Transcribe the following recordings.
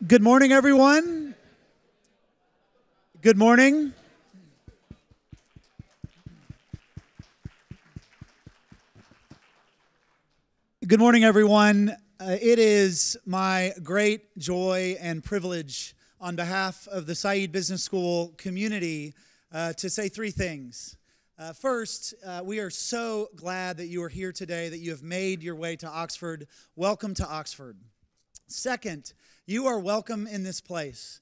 Good morning, everyone. Good morning. Good morning, everyone. It is my great joy and privilege on behalf of the Said Business School community to say three things. First, we are so glad that you are here today, that you have made your way to Oxford. Welcome to Oxford. Second, you are welcome in this place.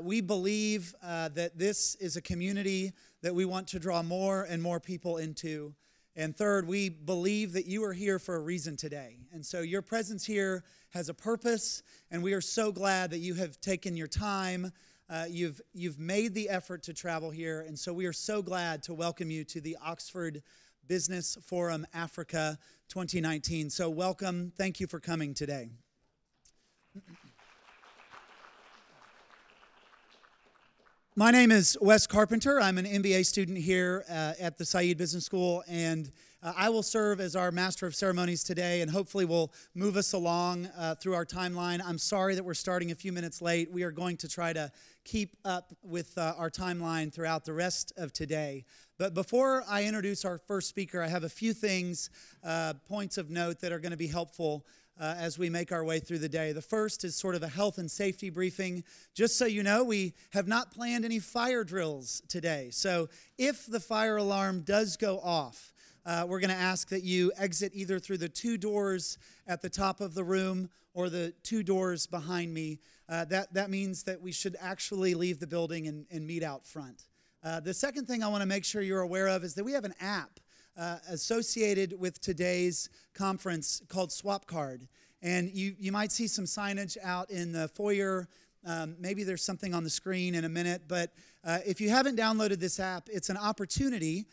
We believe that this is a community that we want to draw more and more people into. And third, we believe that you are here for a reason today. And so your presence here has a purpose, and we are so glad that you have taken your time. You've made the effort to travel here, and so we are so glad to welcome you to the Oxford Business Forum Africa 2019. So welcome. Thank you for coming today. My name is Wes Carpenter. I'm an MBA student here at the Said Business School, and I will serve as our Master of Ceremonies today, and hopefully will move us along through our timeline. I'm sorry that we're starting a few minutes late. We are going to try to keep up with our timeline throughout the rest of today. But before I introduce our first speaker, I have a few things, points of note that are going to be helpful as we make our way through the day. The first is sort of a health and safety briefing. Just so you know, we have not planned any fire drills today. So if the fire alarm does go off, we're going to ask that you exit either through the two doors at the top of the room or the two doors behind me. That means that we should actually leave the building and meet out front. The second thing I want to make sure you're aware of is that we have an app associated with today's conference called Swap Card. And you might see some signage out in the foyer. Maybe there's something on the screen in a minute. But if you haven't downloaded this app, it's an opportunity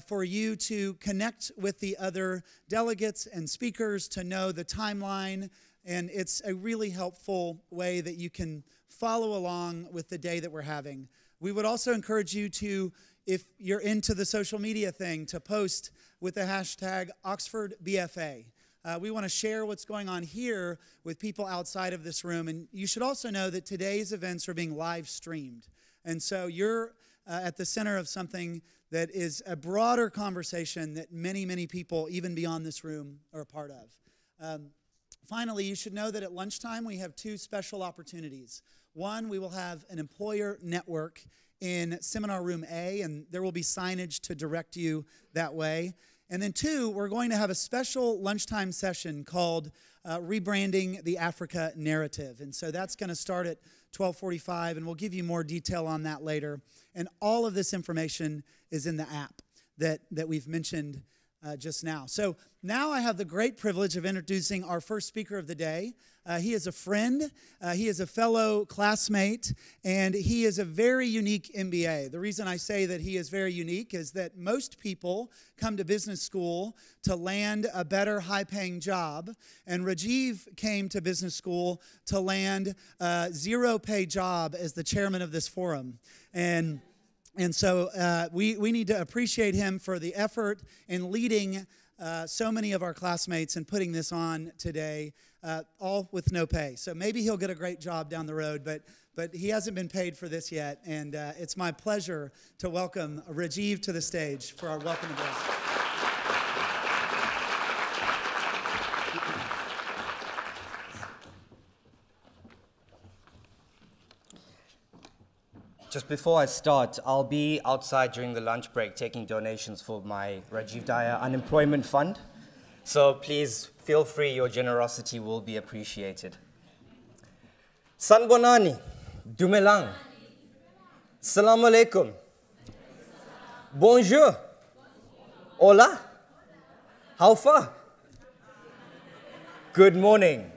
for you to connect with the other delegates and speakers, to know the timeline. And it's a really helpful way that you can follow along with the day that we're having. We would also encourage you to, if you're into the social media thing, to post with the hashtag OxfordBFA. We want to share what's going on here with people outside of this room. And you should also know that today's events are being live streamed. And so you're at the center of something that is a broader conversation that many, many people, even beyond this room, are a part of. Finally, you should know that at lunchtime we have two special opportunities. One, we will have an employer network in Seminar Room A, and there will be signage to direct you that way. And then two, we're going to have a special lunchtime session called Rebranding the Africa Narrative. And so that's going to start at 12:45, and we'll give you more detail on that later. And all of this information is in the app that we've mentioned just now. So now I have the great privilege of introducing our first speaker of the day. He is a friend, he is a fellow classmate, and he is a very unique MBA. The reason I say that he is very unique is that most people come to business school to land a better high-paying job, and Rajiv came to business school to land a zero-pay job as the chairman of this forum. And so we need to appreciate him for the effort in leading so many of our classmates and putting this on today, all with no pay. So maybe he'll get a great job down the road, but he hasn't been paid for this yet. And it's my pleasure to welcome Rajiv to the stage for our welcome address. Just before I start, I'll be outside during the lunch break taking donations for my Rajiv Daya Unemployment Fund. So please feel free, your generosity will be appreciated. Sanbonani, Dumelang, Salam alaikum, Bonjour, Hola, How far? Good morning.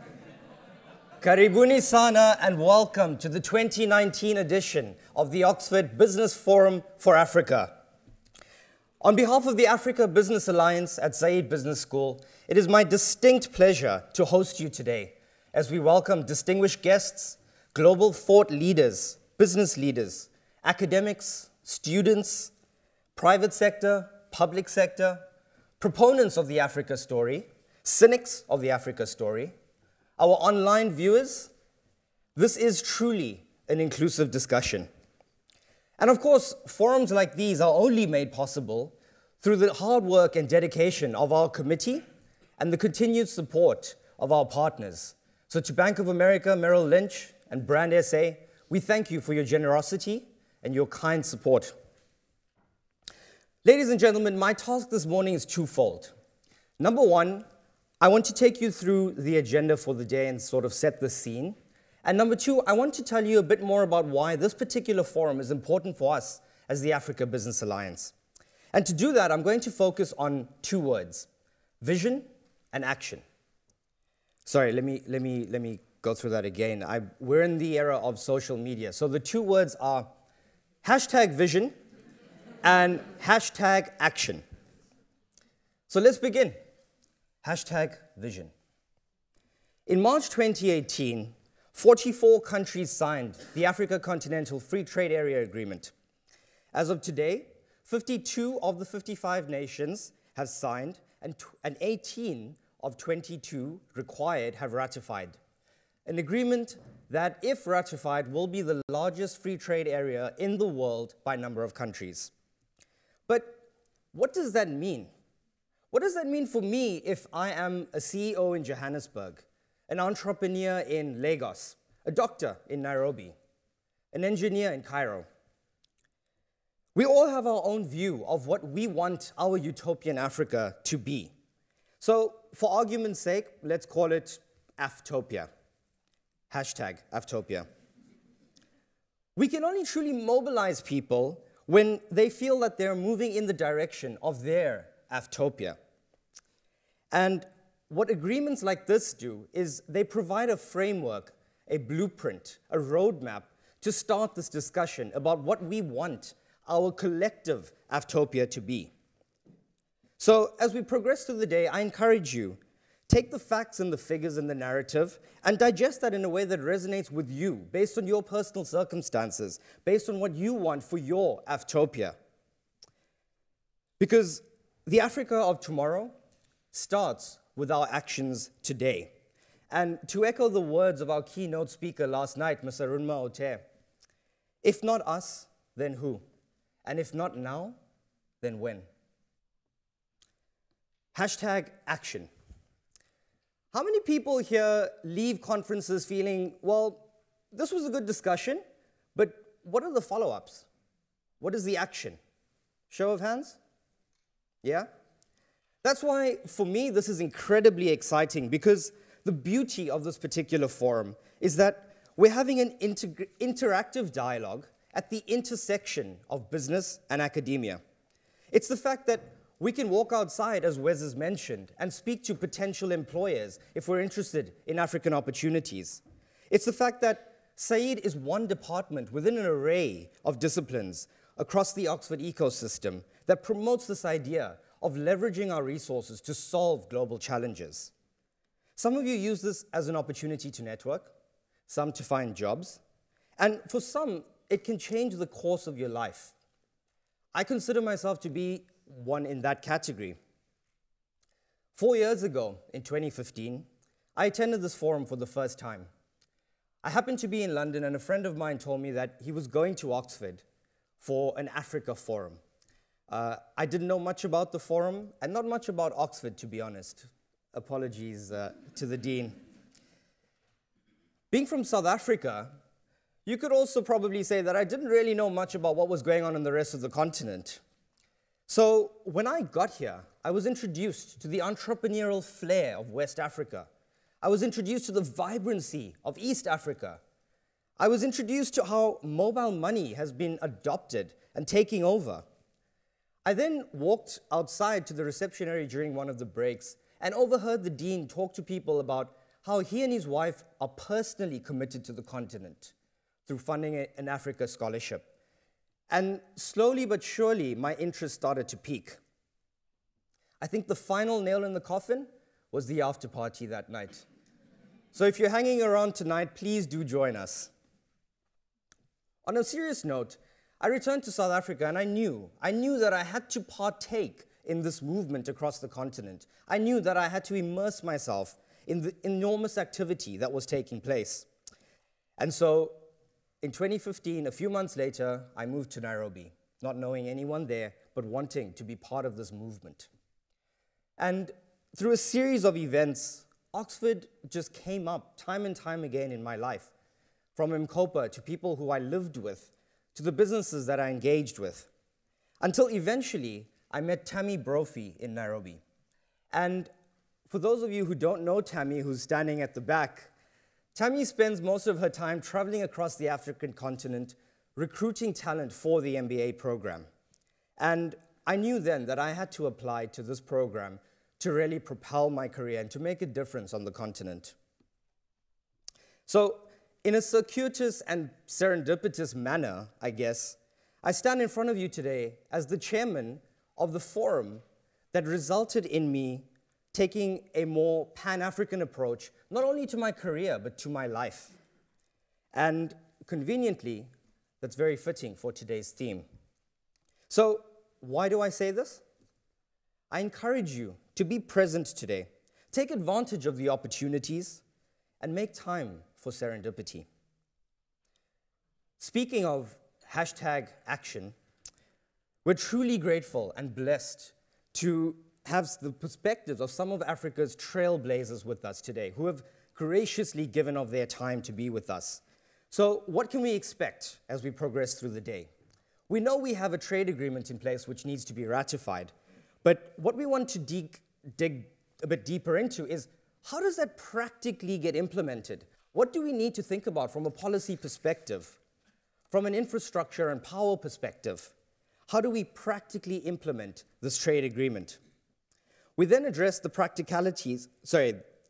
Karibuni sana and welcome to the 2019 edition of the Oxford Business Forum for Africa. On behalf of the Africa Business Alliance at Said Business School, it is my distinct pleasure to host you today as we welcome distinguished guests, global thought leaders, business leaders, academics, students, private sector, public sector, proponents of the Africa story, cynics of the Africa story, our online viewers, This is truly an inclusive discussion. And of course, forums like these are only made possible through the hard work and dedication of our committee and the continued support of our partners. So to Bank of America, Merrill Lynch, and Brand SA, we thank you for your generosity and your kind support. Ladies and gentlemen, my task this morning is twofold. Number one, I want to take you through the agenda for the day and sort of set the scene. And number two, I want to tell you a bit more about why this particular forum is important for us as the Africa Business Alliance. And to do that, I'm going to focus on two words: vision and action. Sorry, let me go through that again. We're in the era of social media. So the two words are #vision and #action. So let's begin. #vision. In March 2018, 44 countries signed the Africa Continental Free Trade Area Agreement. As of today, 52 of the 55 nations have signed, and 18 of 22 required have ratified. An agreement that, if ratified, will be the largest free trade area in the world by number of countries. But what does that mean? What does that mean for me if I am a CEO in Johannesburg, an entrepreneur in Lagos, a doctor in Nairobi, an engineer in Cairo? We all have our own view of what we want our utopian Africa to be. So, for argument's sake, let's call it Aftopia. #Aftopia. We can only truly mobilize people when they feel that they're moving in the direction of their Aftopia. And what agreements like this do is they provide a framework, a blueprint, a roadmap to start this discussion about what we want our collective Aftopia to be. So as we progress through the day, I encourage you, take the facts and the figures and the narrative and digest that in a way that resonates with you, based on your personal circumstances, based on what you want for your Aftopia. Because the Africa of tomorrow starts with our actions today. And to echo the words of our keynote speaker last night, Mr. Runma Ote, if not us, then who? And if not now, then when? #action. How many people here leave conferences feeling, well, this was a good discussion, but what are the follow-ups? What is the action? Show of hands? Yeah? That's why, for me, this is incredibly exciting, because the beauty of this particular forum is that we're having an interactive dialogue at the intersection of business and academia. It's the fact that we can walk outside, as Wes has mentioned, and speak to potential employers if we're interested in African opportunities. It's the fact that Said is one department within an array of disciplines across the Oxford ecosystem that promotes this idea of leveraging our resources to solve global challenges. Some of you use this as an opportunity to network, some to find jobs, and for some, it can change the course of your life. I consider myself to be one in that category. 4 years ago, in 2015, I attended this forum for the first time. I happened to be in London, and a friend of mine told me that he was going to Oxford for an Africa forum. I didn't know much about the forum, and not much about Oxford, to be honest. Apologies to the Dean. Being from South Africa, you could also probably say that I didn't really know much about what was going on in the rest of the continent. So when I got here, I was introduced to the entrepreneurial flair of West Africa. I was introduced to the vibrancy of East Africa. I was introduced to how mobile money has been adopted and taking over. I then walked outside to the reception area during one of the breaks and overheard the dean talk to people about how he and his wife are personally committed to the continent through funding an Africa scholarship. And slowly but surely, my interest started to peak. I think the final nail in the coffin was the after party that night. So if you're hanging around tonight, please do join us. On a serious note, I returned to South Africa, and I knew that I had to partake in this movement across the continent. I knew that I had to immerse myself in the enormous activity that was taking place. And so in 2015, a few months later, I moved to Nairobi, not knowing anyone there, but wanting to be part of this movement. And through a series of events, Oxford just came up time and time again in my life, from Mkopa to people who I lived with, to the businesses that I engaged with, until eventually I met Tammy Brophy in Nairobi. And for those of you who don't know Tammy, who's standing at the back, Tammy spends most of her time traveling across the African continent, recruiting talent for the MBA program. And I knew then that I had to apply to this program to really propel my career and to make a difference on the continent. So, in a circuitous and serendipitous manner, I guess, I stand in front of you today as the chairman of the forum that resulted in me taking a more Pan-African approach, not only to my career, but to my life. And conveniently, that's very fitting for today's theme. So, why do I say this? I encourage you to be present today. Take advantage of the opportunities and make time for serendipity. Speaking of #action, we're truly grateful and blessed to have the perspectives of some of Africa's trailblazers with us today, who have graciously given of their time to be with us. So what can we expect as we progress through the day? We know we have a trade agreement in place which needs to be ratified, but what we want to dig a bit deeper into is, how does that practically get implemented? What do we need to think about from a policy perspective, from an infrastructure and power perspective? How do we practically implement this trade agreement? We then address the practicalities.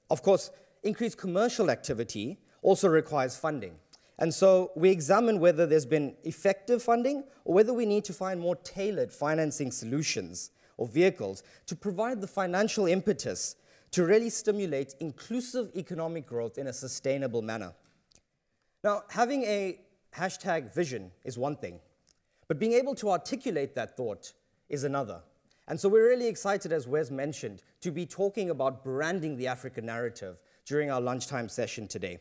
Of course, increased commercial activity also requires funding. And so we examine whether there's been effective funding or whether we need to find more tailored financing solutions or vehicles to provide the financial impetus to really stimulate inclusive economic growth in a sustainable manner. Now, having a #vision is one thing, but being able to articulate that thought is another. And so we're really excited, as Wes mentioned, to be talking about branding the African narrative during our lunchtime session today.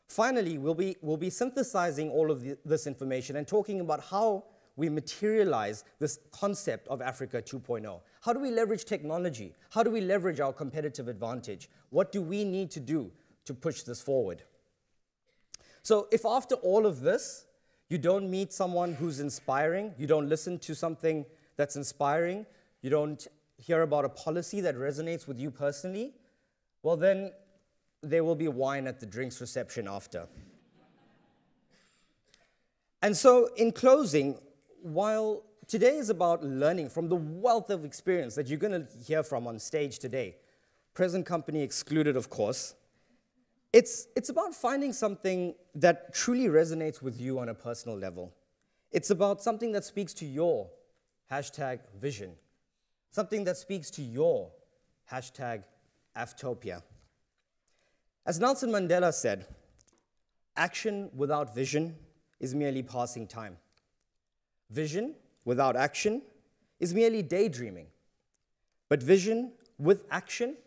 Finally, we'll be synthesizing all of this information and talking about how we materialize this concept of Africa 2.0. How do we leverage technology? How do we leverage our competitive advantage? What do we need to do to push this forward? So if after all of this, you don't meet someone who's inspiring, you don't listen to something that's inspiring, you don't hear about a policy that resonates with you personally, well then, there will be wine at the drinks reception after. And so, in closing, while today is about learning from the wealth of experience that you're going to hear from on stage today, present company excluded, of course, it's about finding something that truly resonates with you on a personal level. It's about something that speaks to your #vision, something that speaks to your #Aftopia. As Nelson Mandela said, action without vision is merely passing time. Vision without action is merely daydreaming. But vision with action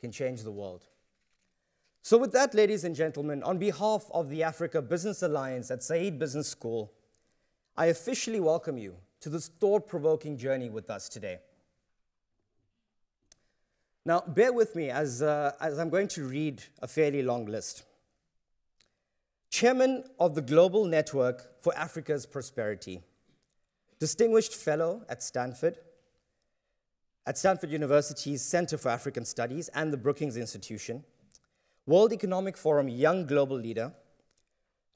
can change the world. So with that, ladies and gentlemen, on behalf of the Africa Business Alliance at Said Business School, I officially welcome you to this thought-provoking journey with us today. Now, bear with me as I'm going to read a fairly long list. Chairman of the Global Network for Africa's Prosperity, Distinguished Fellow at Stanford University's Center for African Studies and the Brookings Institution, World Economic Forum Young Global Leader,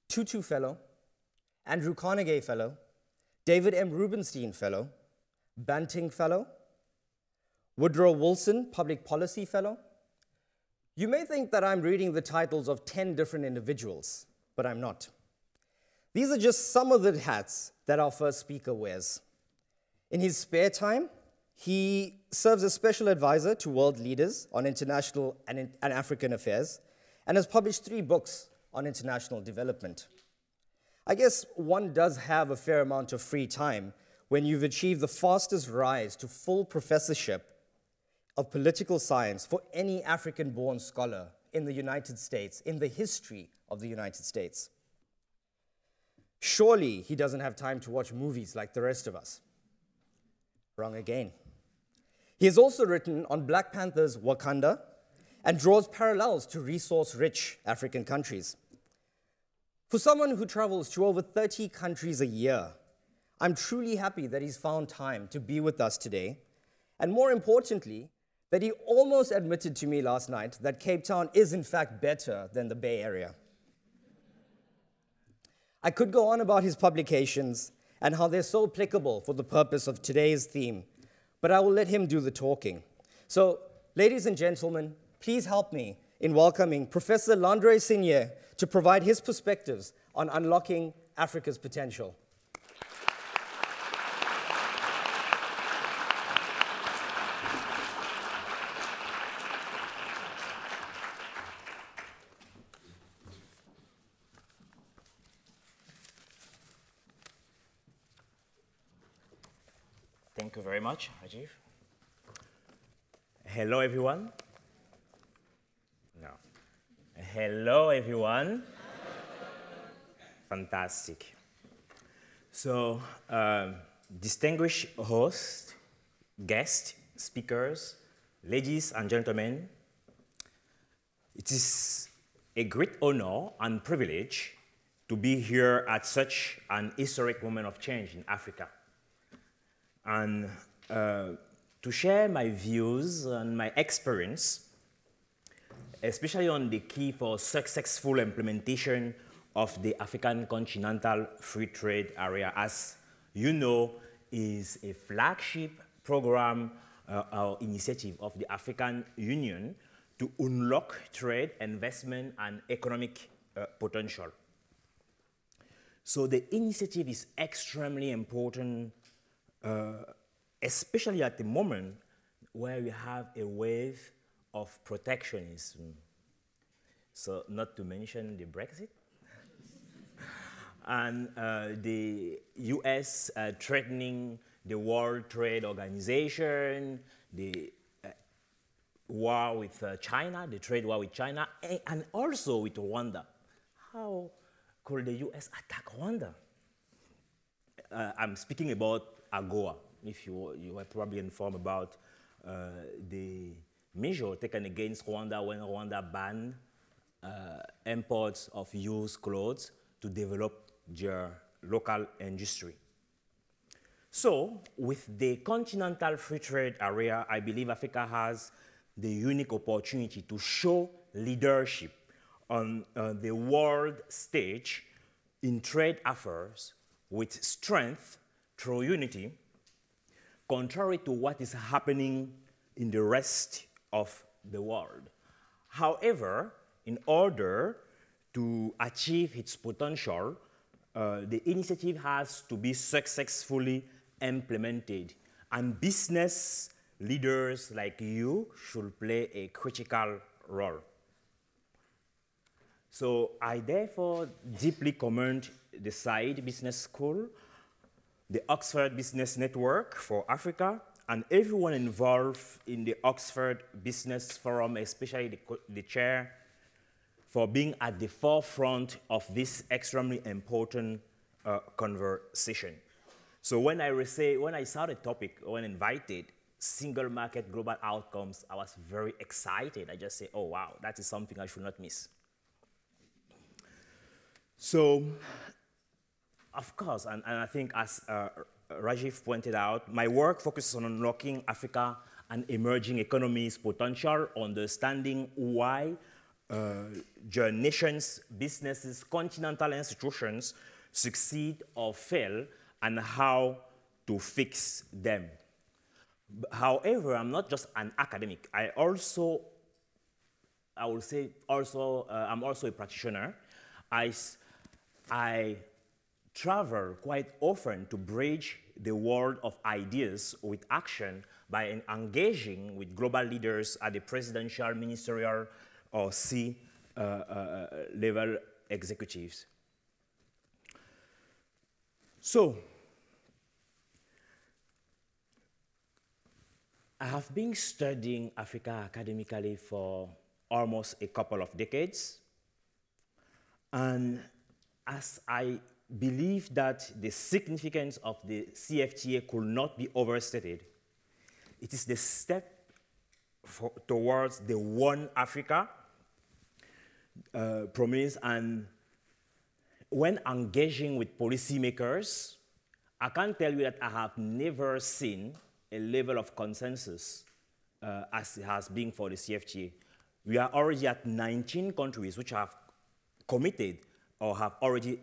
Tutu Fellow, Andrew Carnegie Fellow, David M. Rubenstein Fellow, Banting Fellow, Woodrow Wilson Public Policy Fellow. You may think that I'm reading the titles of 10 different individuals, but I'm not. These are just some of the hats that our first speaker wears. In his spare time, he serves as special advisor to world leaders on international and African affairs and has published 3 books on international development. I guess one does have a fair amount of free time when you've achieved the fastest rise to full professorship of political science for any African-born scholar in the United States, in the history of the United States. Surely he doesn't have time to watch movies like the rest of us. Wrong again. He has also written on Black Panther's Wakanda and draws parallels to resource-rich African countries. For someone who travels to over 30 countries a year, I'm truly happy that he's found time to be with us today, and more importantly, that he almost admitted to me last night that Cape Town is in fact better than the Bay Area. I could go on about his publications and how they're so applicable for the purpose of today's theme, but I will let him do the talking. So, ladies and gentlemen, please help me in welcoming Professor Landre Signier to provide his perspectives on unlocking Africa's potential. Thank you very much, Rajiv. Hello, everyone. No. Hello, everyone. Fantastic. So, distinguished hosts, guests, speakers, ladies and gentlemen, it is a great honor and privilege to be here at such an historic moment of change in Africa, and to share my views and my experience, especially on the key for successful implementation of the African Continental Free Trade Area, as you know, is a flagship program or initiative of the African Union to unlock trade, investment, and economic potential. So the initiative is extremely important, especially at the moment where we have a wave of protectionism. So not to mention the Brexit and the US threatening the World Trade Organization, the war with China, the trade war with China, and also with Rwanda. How could the US attack Rwanda? I'm speaking about AGOA, if you are probably informed about the measure taken against Rwanda when Rwanda banned imports of used clothes to develop their local industry. So, with the Continental Free Trade Area, I believe Africa has the unique opportunity to show leadership on the world stage in trade affairs with strength through unity, contrary to what is happening in the rest of the world. However, in order to achieve its potential, the initiative has to be successfully implemented, and business leaders like you should play a critical role. So I therefore deeply commend the Said Business School, the Oxford Business Network for Africa, and everyone involved in the Oxford Business Forum, especially the chair, for being at the forefront of this extremely important conversation. So when I saw the topic, when invited, single market global outcomes, I was very excited. I just say, oh wow, that is something I should not miss. So, of course, and I think as Rajiv pointed out, my work focuses on unlocking Africa and emerging economies' potential, understanding why their nations, businesses, continental institutions succeed or fail, and how to fix them. However, I'm not just an academic. I'm also a practitioner. I travel quite often to bridge the world of ideas with action by engaging with global leaders at the presidential, ministerial, or C-level executives. So, I have been studying Africa academically for almost a couple of decades. And as I believe that the significance of the CFTA could not be overstated, it is the step towards the One Africa promise. And when engaging with policymakers, I can tell you that I have never seen a level of consensus as it has been for the CFTA. We are already at 19 countries which have committed or have already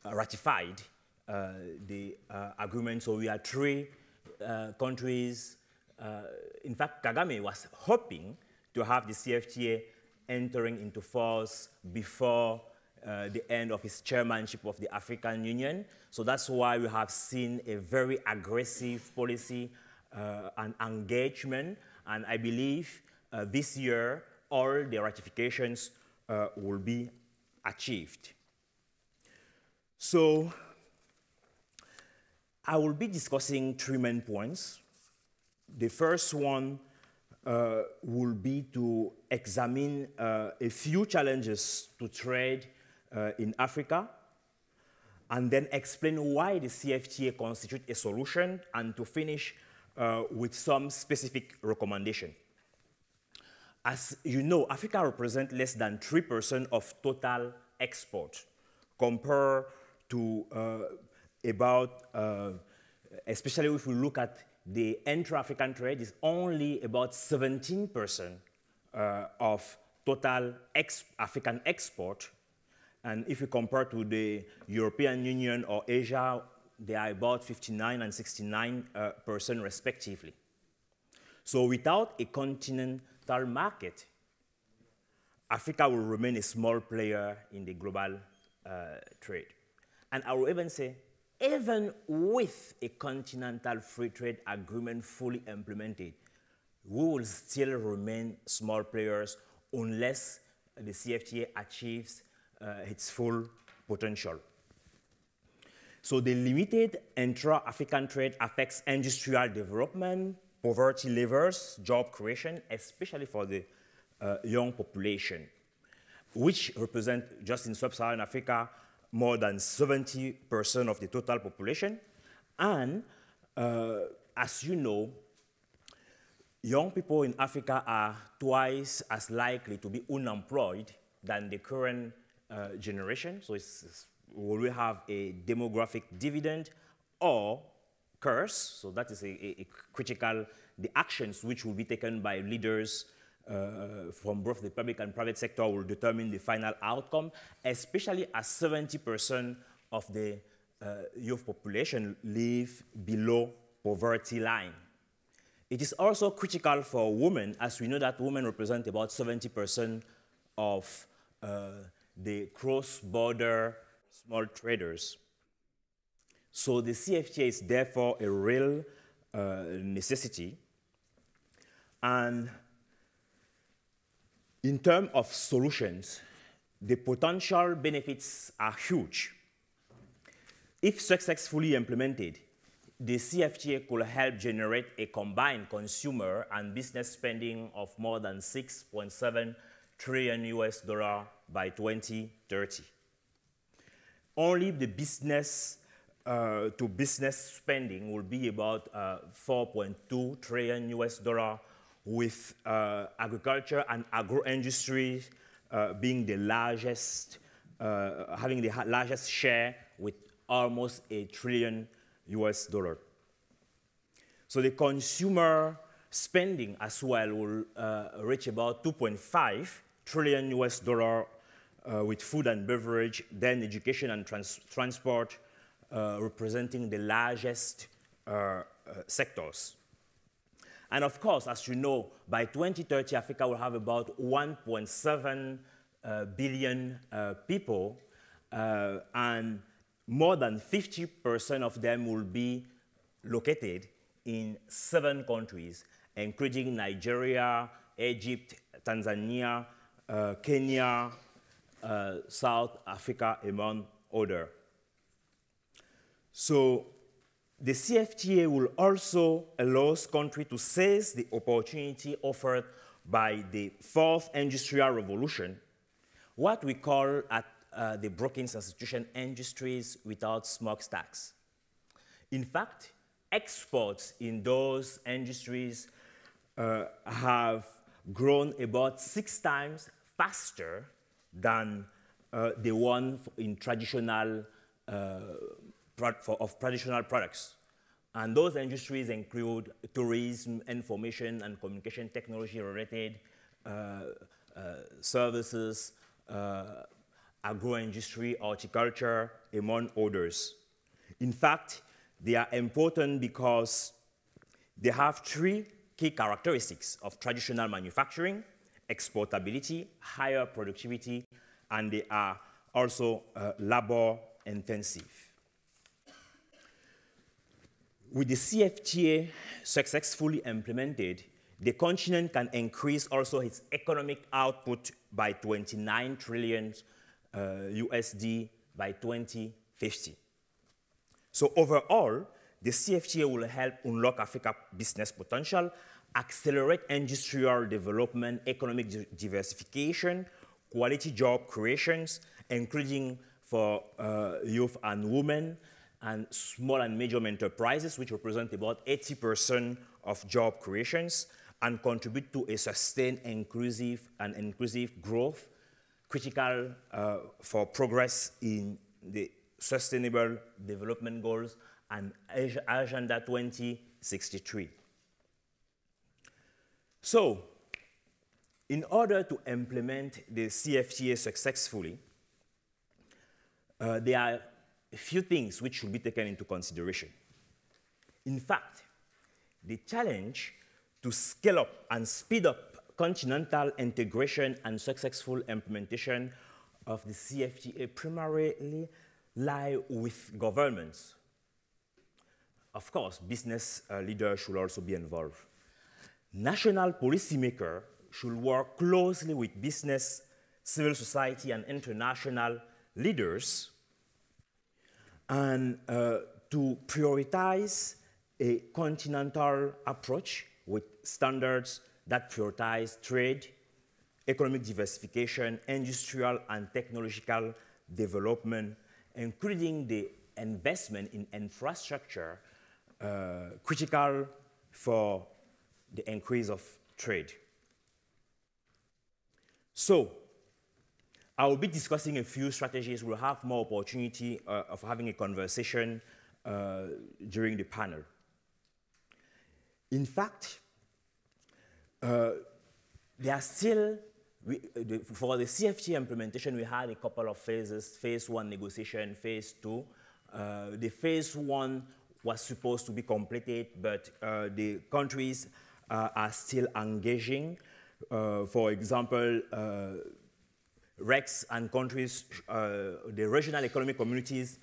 ratified the agreement. So we are 3 countries. In fact, Kagame was hoping to have the CFTA entering into force before the end of his chairmanship of the African Union. So that's why we have seen a very aggressive policy and engagement. And I believe this year, all the ratifications will be achieved. So I will be discussing 3 main points. The first one will be to examine a few challenges to trade in Africa, and then explain why the CFTA constitutes a solution, and to finish with some specific recommendation. As you know, Africa represents less than 3% of total export, compared to especially if we look at the intra-African trade, is only about 17% of total African export. And if you compare to the European Union or Asia, they are about 59 and 69% respectively. So without a continental market, Africa will remain a small player in the global trade. And I will even say, even with a continental free trade agreement fully implemented, we will still remain small players unless the CFTA achieves its full potential. So the limited intra-African trade affects industrial development, poverty levels, job creation, especially for the young population, which represent, just in sub-Saharan Africa, more than 70% of the total population. And as you know, young people in Africa are twice as likely to be unemployed than the current generation. So will we have a demographic dividend or curse? So that is a critical, the actions which will be taken by leaders from both the public and private sector will determine the final outcome, especially as 70% of the youth population live below poverty line. It is also critical for women, as we know that women represent about 70% of the cross-border small traders. So the CFTA is therefore a real necessity. And in terms of solutions, the potential benefits are huge. If successfully implemented, the CFTA could help generate a combined consumer and business spending of more than $6.7 trillion by 2030. Only the business to business spending will be about $4.2 trillion, with agriculture and agro-industry being the largest, having the largest share with almost $1 trillion. So the consumer spending as well will reach about $2.5 trillion with food and beverage, then education and transport representing the largest sectors. And of course, as you know, by 2030, Africa will have about 1.7 billion people, and more than 50% of them will be located in 7 countries, including Nigeria, Egypt, Tanzania, Kenya, South Africa, among others. So the CFTA will also allow countries to seize the opportunity offered by the fourth industrial revolution, what we call at the Brookings Institution industries without smokestacks. In fact, exports in those industries have grown about 6 times faster than the one in traditional traditional products. And those industries include tourism, information and communication technology related services, agro-industry, horticulture, among others. In fact, they are important because they have 3 key characteristics of traditional manufacturing: exportability, higher productivity, and they are also labor intensive. With the CFTA successfully implemented, the continent can increase also its economic output by 29 trillion USD by 2050. So overall, the CFTA will help unlock Africa's business potential, accelerate industrial development, economic diversification, quality job creations, including for youth and women, and small and medium enterprises, which represent about 80% of job creations, and contribute to a sustained inclusive growth, critical for progress in the Sustainable Development Goals and Agenda 2063. So, in order to implement the CFTA successfully, there are a few things which should be taken into consideration. In fact, the challenge to scale up and speed up continental integration and successful implementation of the CFTA primarily lie with governments. Of course, business leaders should also be involved. National policymakers should work closely with business, civil society, and international leaders and to prioritize a continental approach with standards that prioritize trade, economic diversification, industrial and technological development, including the investment in infrastructure critical for the increase of trade. So, I will be discussing a few strategies. We'll have more opportunity of having a conversation during the panel. In fact, there are still, for the CFTA implementation, we had a couple of phases: phase 1 negotiation, phase 2. The phase 1 was supposed to be completed, but the countries are still engaging. For example, RECs and countries, the regional economic communities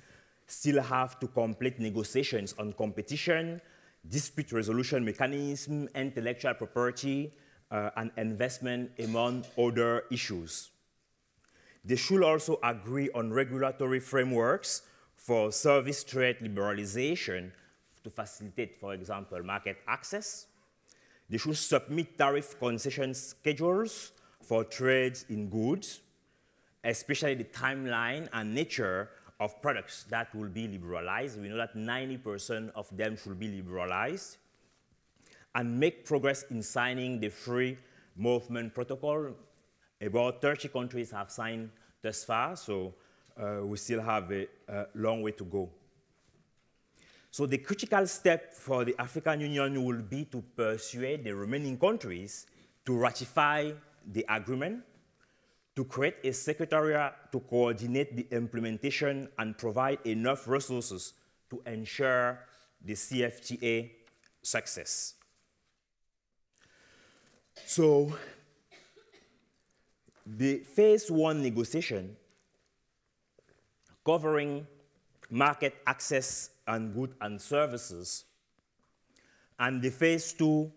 still have to complete negotiations on competition, dispute resolution mechanism, intellectual property, and investment, among other issues. They should also agree on regulatory frameworks for service trade liberalization to facilitate, for example, market access. They should submit tariff concession schedules for trades in goods, especially the timeline and nature of products that will be liberalized. We know that 90% of them should be liberalized, and make progress in signing the Free Movement Protocol. About 30 countries have signed thus far, so we still have a long way to go. So the critical step for the African Union will be to persuade the remaining countries to ratify the agreement, to create a secretariat to coordinate the implementation and provide enough resources to ensure the CFTA success. So the phase 1 negotiation covering market access and goods and services, and the phase 2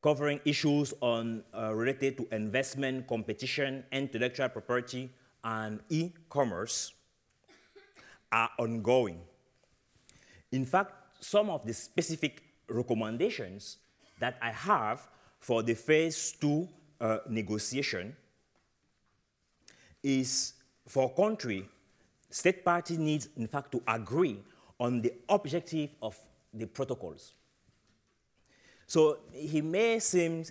covering issues on, related to investment, competition, intellectual property, and e-commerce are ongoing. In fact, some of the specific recommendations that I have for the phase 2 negotiation is for country, state party needs, in fact, to agree on the objective of the protocols. So it may seem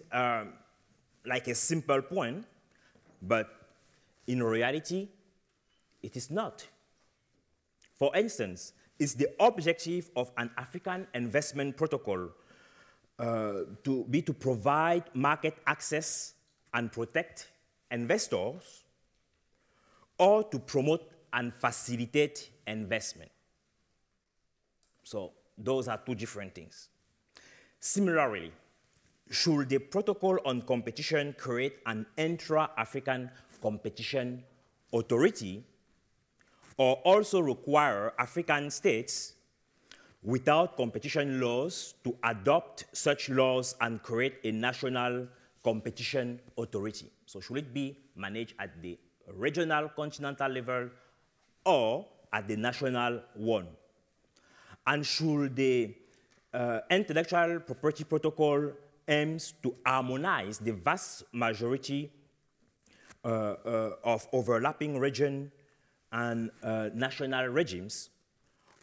like a simple point, but in reality, it is not. For instance, it's the objective of an African investment protocol to provide market access and protect investors, or to promote and facilitate investment. So those are two different things. Similarly, should the protocol on competition create an intra-African competition authority, or also require African states without competition laws to adopt such laws and create a national competition authority? So should it be managed at the regional, continental level, or at the national one? And should the intellectual property protocol aims to harmonize the vast majority of overlapping region and national regimes,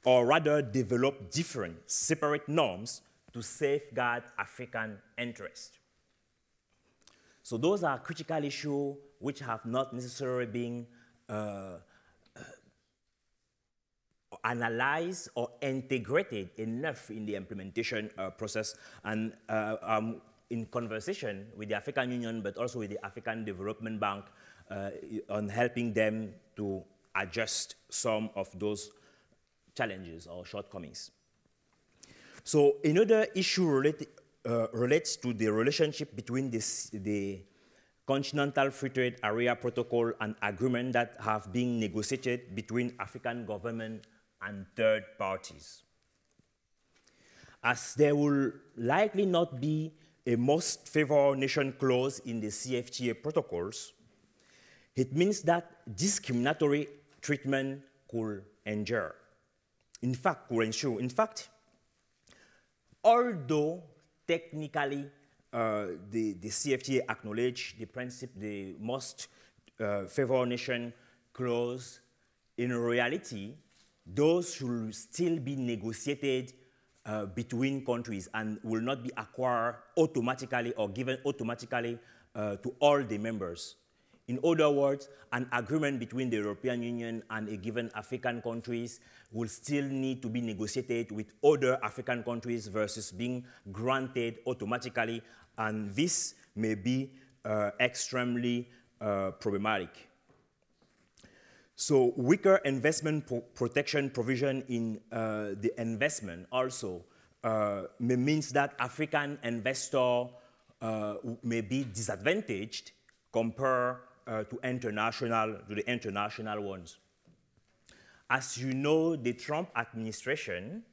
or rather develop different separate norms to safeguard African interest? So those are critical issues which have not necessarily been analyzed or integrated enough in the implementation process. And I'm in conversation with the African Union, but also with the African Development Bank on helping them to adjust some of those challenges or shortcomings. So another issue relates to the relationship between the Continental Free Trade Area Protocol and agreement that have been negotiated between African government and third parties. As there will likely not be a most favored nation clause in the CFTA protocols, it means that discriminatory treatment could endure. In fact, could ensure. In fact, although technically the CFTA acknowledge the principle, the most favored nation clause, in reality, those should still be negotiated between countries and will not be acquired automatically or given automatically to all the members. In other words, an agreement between the European Union and a given African countries will still need to be negotiated with other African countries versus being granted automatically, and this may be extremely problematic. So weaker investment protection provision in the investment also means that African investor may be disadvantaged compared to the international ones. As you know, the Trump administration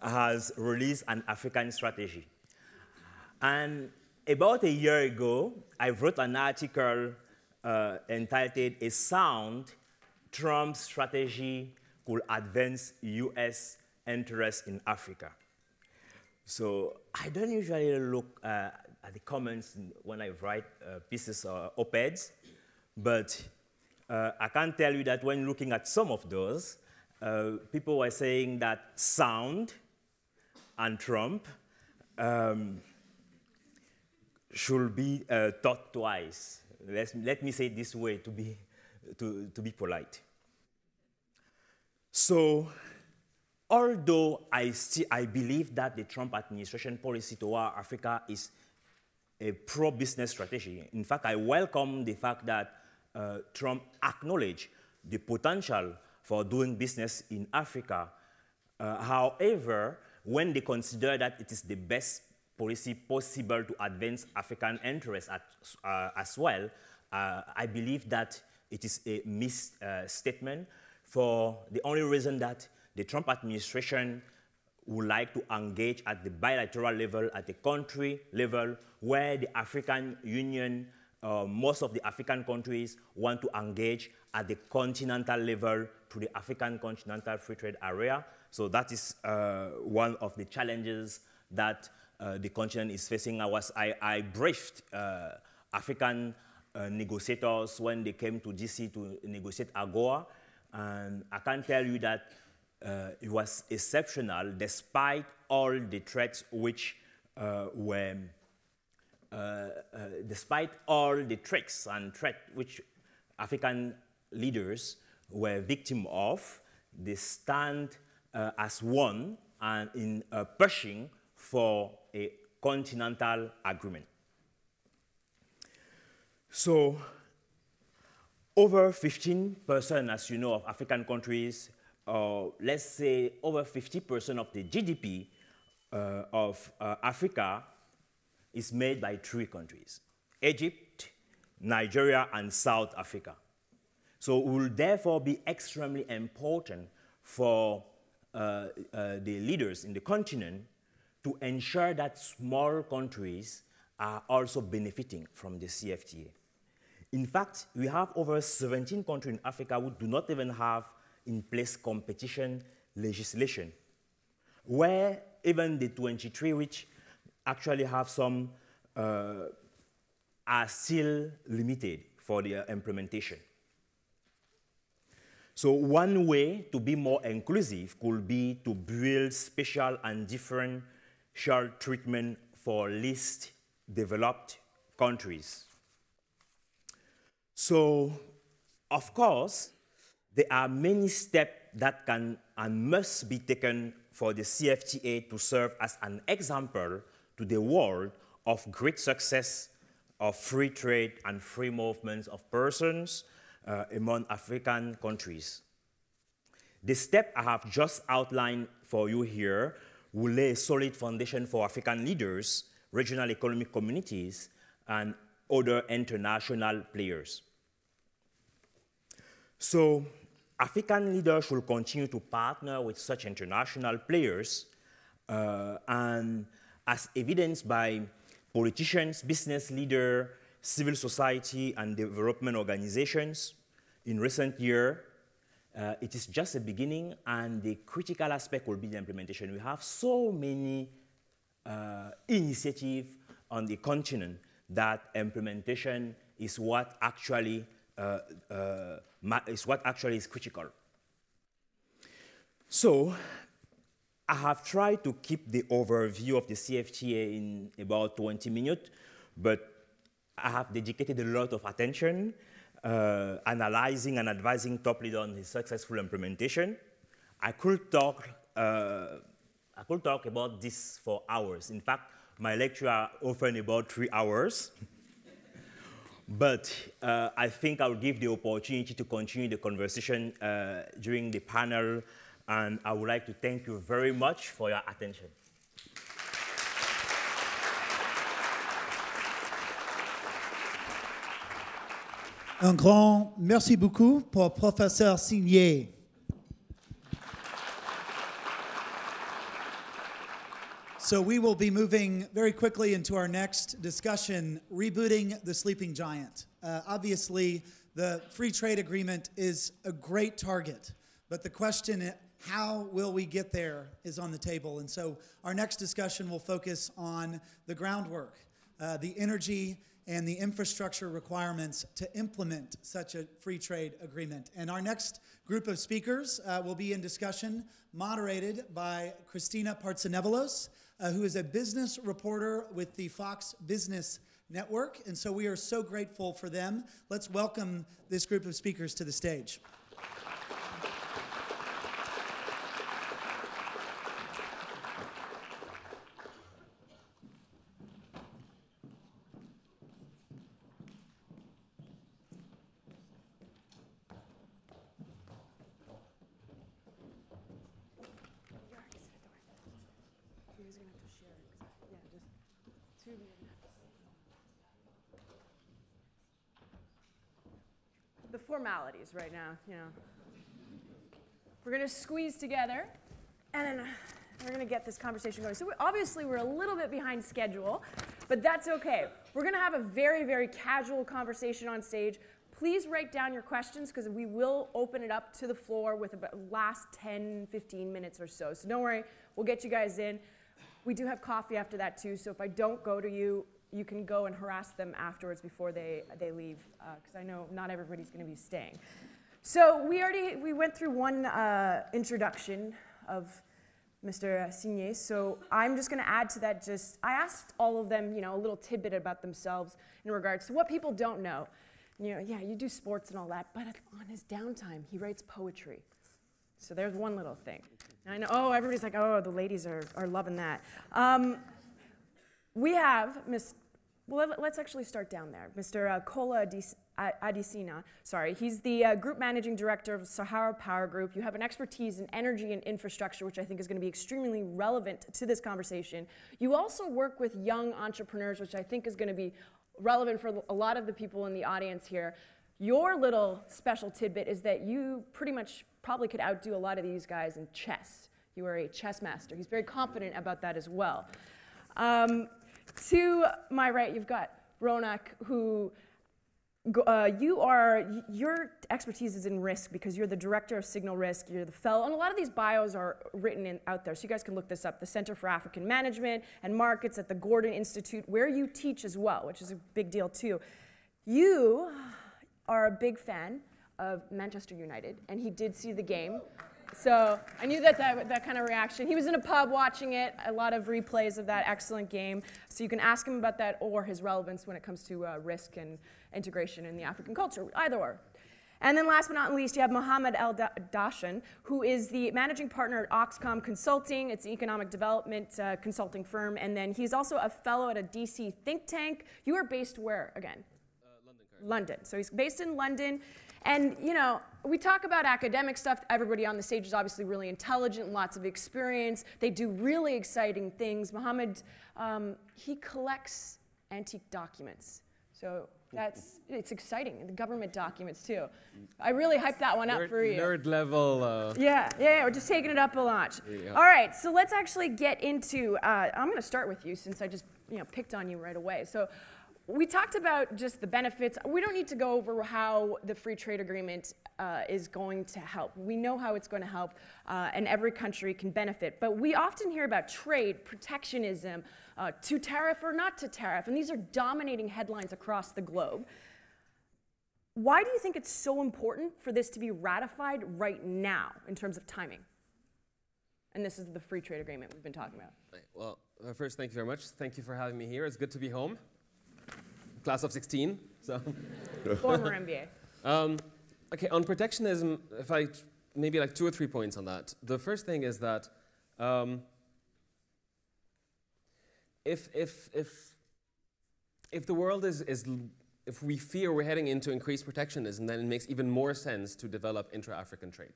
has released an African strategy. And about a year ago, I wrote an article entitled "A Sound Trump Strategy Could Advance U.S. Interests in Africa." So I don't usually look at the comments when I write pieces or op-eds, but I can tell you that when looking at some of those, people were saying that sound and Trump should be thought twice. Let me say it this way to be polite. So, although I believe that the Trump administration policy toward Africa is a pro-business strategy. In fact, I welcome the fact that Trump acknowledged the potential for doing business in Africa. However, when they consider that it is the best policy possible to advance African interests as well, I believe that it is a misstatement for the only reason that the Trump administration would like to engage at the bilateral level, at the country level, where the African Union, most of the African countries want to engage at the continental level to the African Continental Free Trade Area. So that is one of the challenges that the continent is facing. I briefed African negotiators when they came to DC to negotiate AGOA, and I can tell you that it was exceptional despite all the threats which despite all the tricks and threats which African leaders were victim of. They stand as one and in pushing for a continental agreement. So over 15%, as you know, of African countries, let's say over 50% of the GDP of Africa is made by 3 countries: Egypt, Nigeria, and South Africa. So it will therefore be extremely important for the leaders in the continent to ensure that small countries are also benefiting from the CFTA. In fact, we have over 17 countries in Africa who do not even have in place competition legislation, where even the 23 which actually have some are still limited for their implementation. So one way to be more inclusive could be to build special and differential treatment for least developed countries. So, of course, there are many steps that can and must be taken for the CFTA to serve as an example to the world of great success of free trade and free movements of persons among African countries. The step I have just outlined for you here will lay a solid foundation for African leaders, regional economic communities, and other international players. So African leaders should continue to partner with such international players, and as evidenced by politicians, business leaders, civil society, and development organizations in recent years, it is just a beginning, and the critical aspect will be the implementation. We have so many initiatives on the continent that implementation is what actually is critical. So I have tried to keep the overview of the CFTA in about 20 minutes, but I have dedicated a lot of attention analyzing and advising top leader on his successful implementation. I could talk about this for hours. In fact, my lectures are often about 3 hours. But I think I'll give the opportunity to continue the conversation during the panel, and I would like to thank you very much for your attention. Un grand merci beaucoup pour Professeur Signé. So we will be moving very quickly into our next discussion, Rebooting the Sleeping Giant. Obviously, the free trade agreement is a great target, but the question, how will we get there, is on the table. And so our next discussion will focus on the groundwork, the energy and the infrastructure requirements to implement such a free trade agreement. And our next group of speakers will be in discussion, moderated by Christina Partsenevelos, who is a business reporter with the Fox Business Network. And so we are so grateful for them. Let's welcome this group of speakers to the stage. The formalities right now, you know. We're going to squeeze together, and then we're going to get this conversation going. So obviously we're a little bit behind schedule, but that's okay. We're going to have a very, very casual conversation on stage. Please write down your questions, because we will open it up to the floor with about the last 10, 15 minutes or so. So don't worry, we'll get you guys in. We do have coffee after that too, so if I don't go to you, you can go and harass them afterwards before they leave, because I know not everybody's going to be staying. So we went through one introduction of Mr. Signé, so I'm just going to add to that. I asked all of them, a little tidbit about themselves in regards to what people don't know. Yeah, you do sports and all that, but on his downtime, he writes poetry. So there's one little thing. And I know, everybody's like, the ladies are loving that. We have let's actually start down there. Mr. Kola Adesina, he's the Group Managing Director of Sahara Power Group. You have an expertise in energy and infrastructure, which I think is going to be extremely relevant to this conversation. You also work with young entrepreneurs, which I think is going to be relevant for a lot of the people in the audience here. Your little special tidbit is that you pretty much probably could outdo a lot of these guys in chess. You are a chess master. He's very confident about that as well. To my right, you've got Ronak, who your expertise is in risk because you're the director of signal risk, you're the fellow, and a lot of these bios are written out there, so you guys can look this up. The Center for African Management and Markets at the Gordon Institute, where you teach as well, which is a big deal too. You are a big fan of Manchester United, and he did see the game. So I knew that kind of reaction. He was in a pub watching it, a lot of replays of that excellent game. So you can ask him about that or his relevance when it comes to risk and integration in the African culture, either or. And then last but not least, you have Mohamed El Dashing, who is the managing partner at Oxcom Consulting. It's an economic development consulting firm. And then he's also a fellow at a DC think tank. You are based where, again? London. So he's based in London. And, we talk about academic stuff. Everybody on the stage is obviously really intelligent, lots of experience. They do really exciting things. Mohamed, he collects antique documents. So it's exciting. The government documents, too. I really hyped that one up for you. Nerd level. Yeah, we're just taking it up a notch. Yeah. All right, so let's actually get into, I'm going to start with you since I just picked on you right away. So we talked about just the benefits. We don't need to go over how the free trade agreement is going to help. We know how it's going to help, and every country can benefit. But we often hear about trade, protectionism, to tariff or not to tariff, and these are dominating headlines across the globe. Why do you think it's so important for this to be ratified right now in terms of timing? And this is the free trade agreement we've been talking about. Well, first, thank you very much. Thank you for having me here. It's good to be home. Class of 16, so. Former MBA. Okay, on protectionism, maybe like 2 or 3 points on that. The first thing is that if the world if we fear we're heading into increased protectionism, then it makes even more sense to develop intra-African trade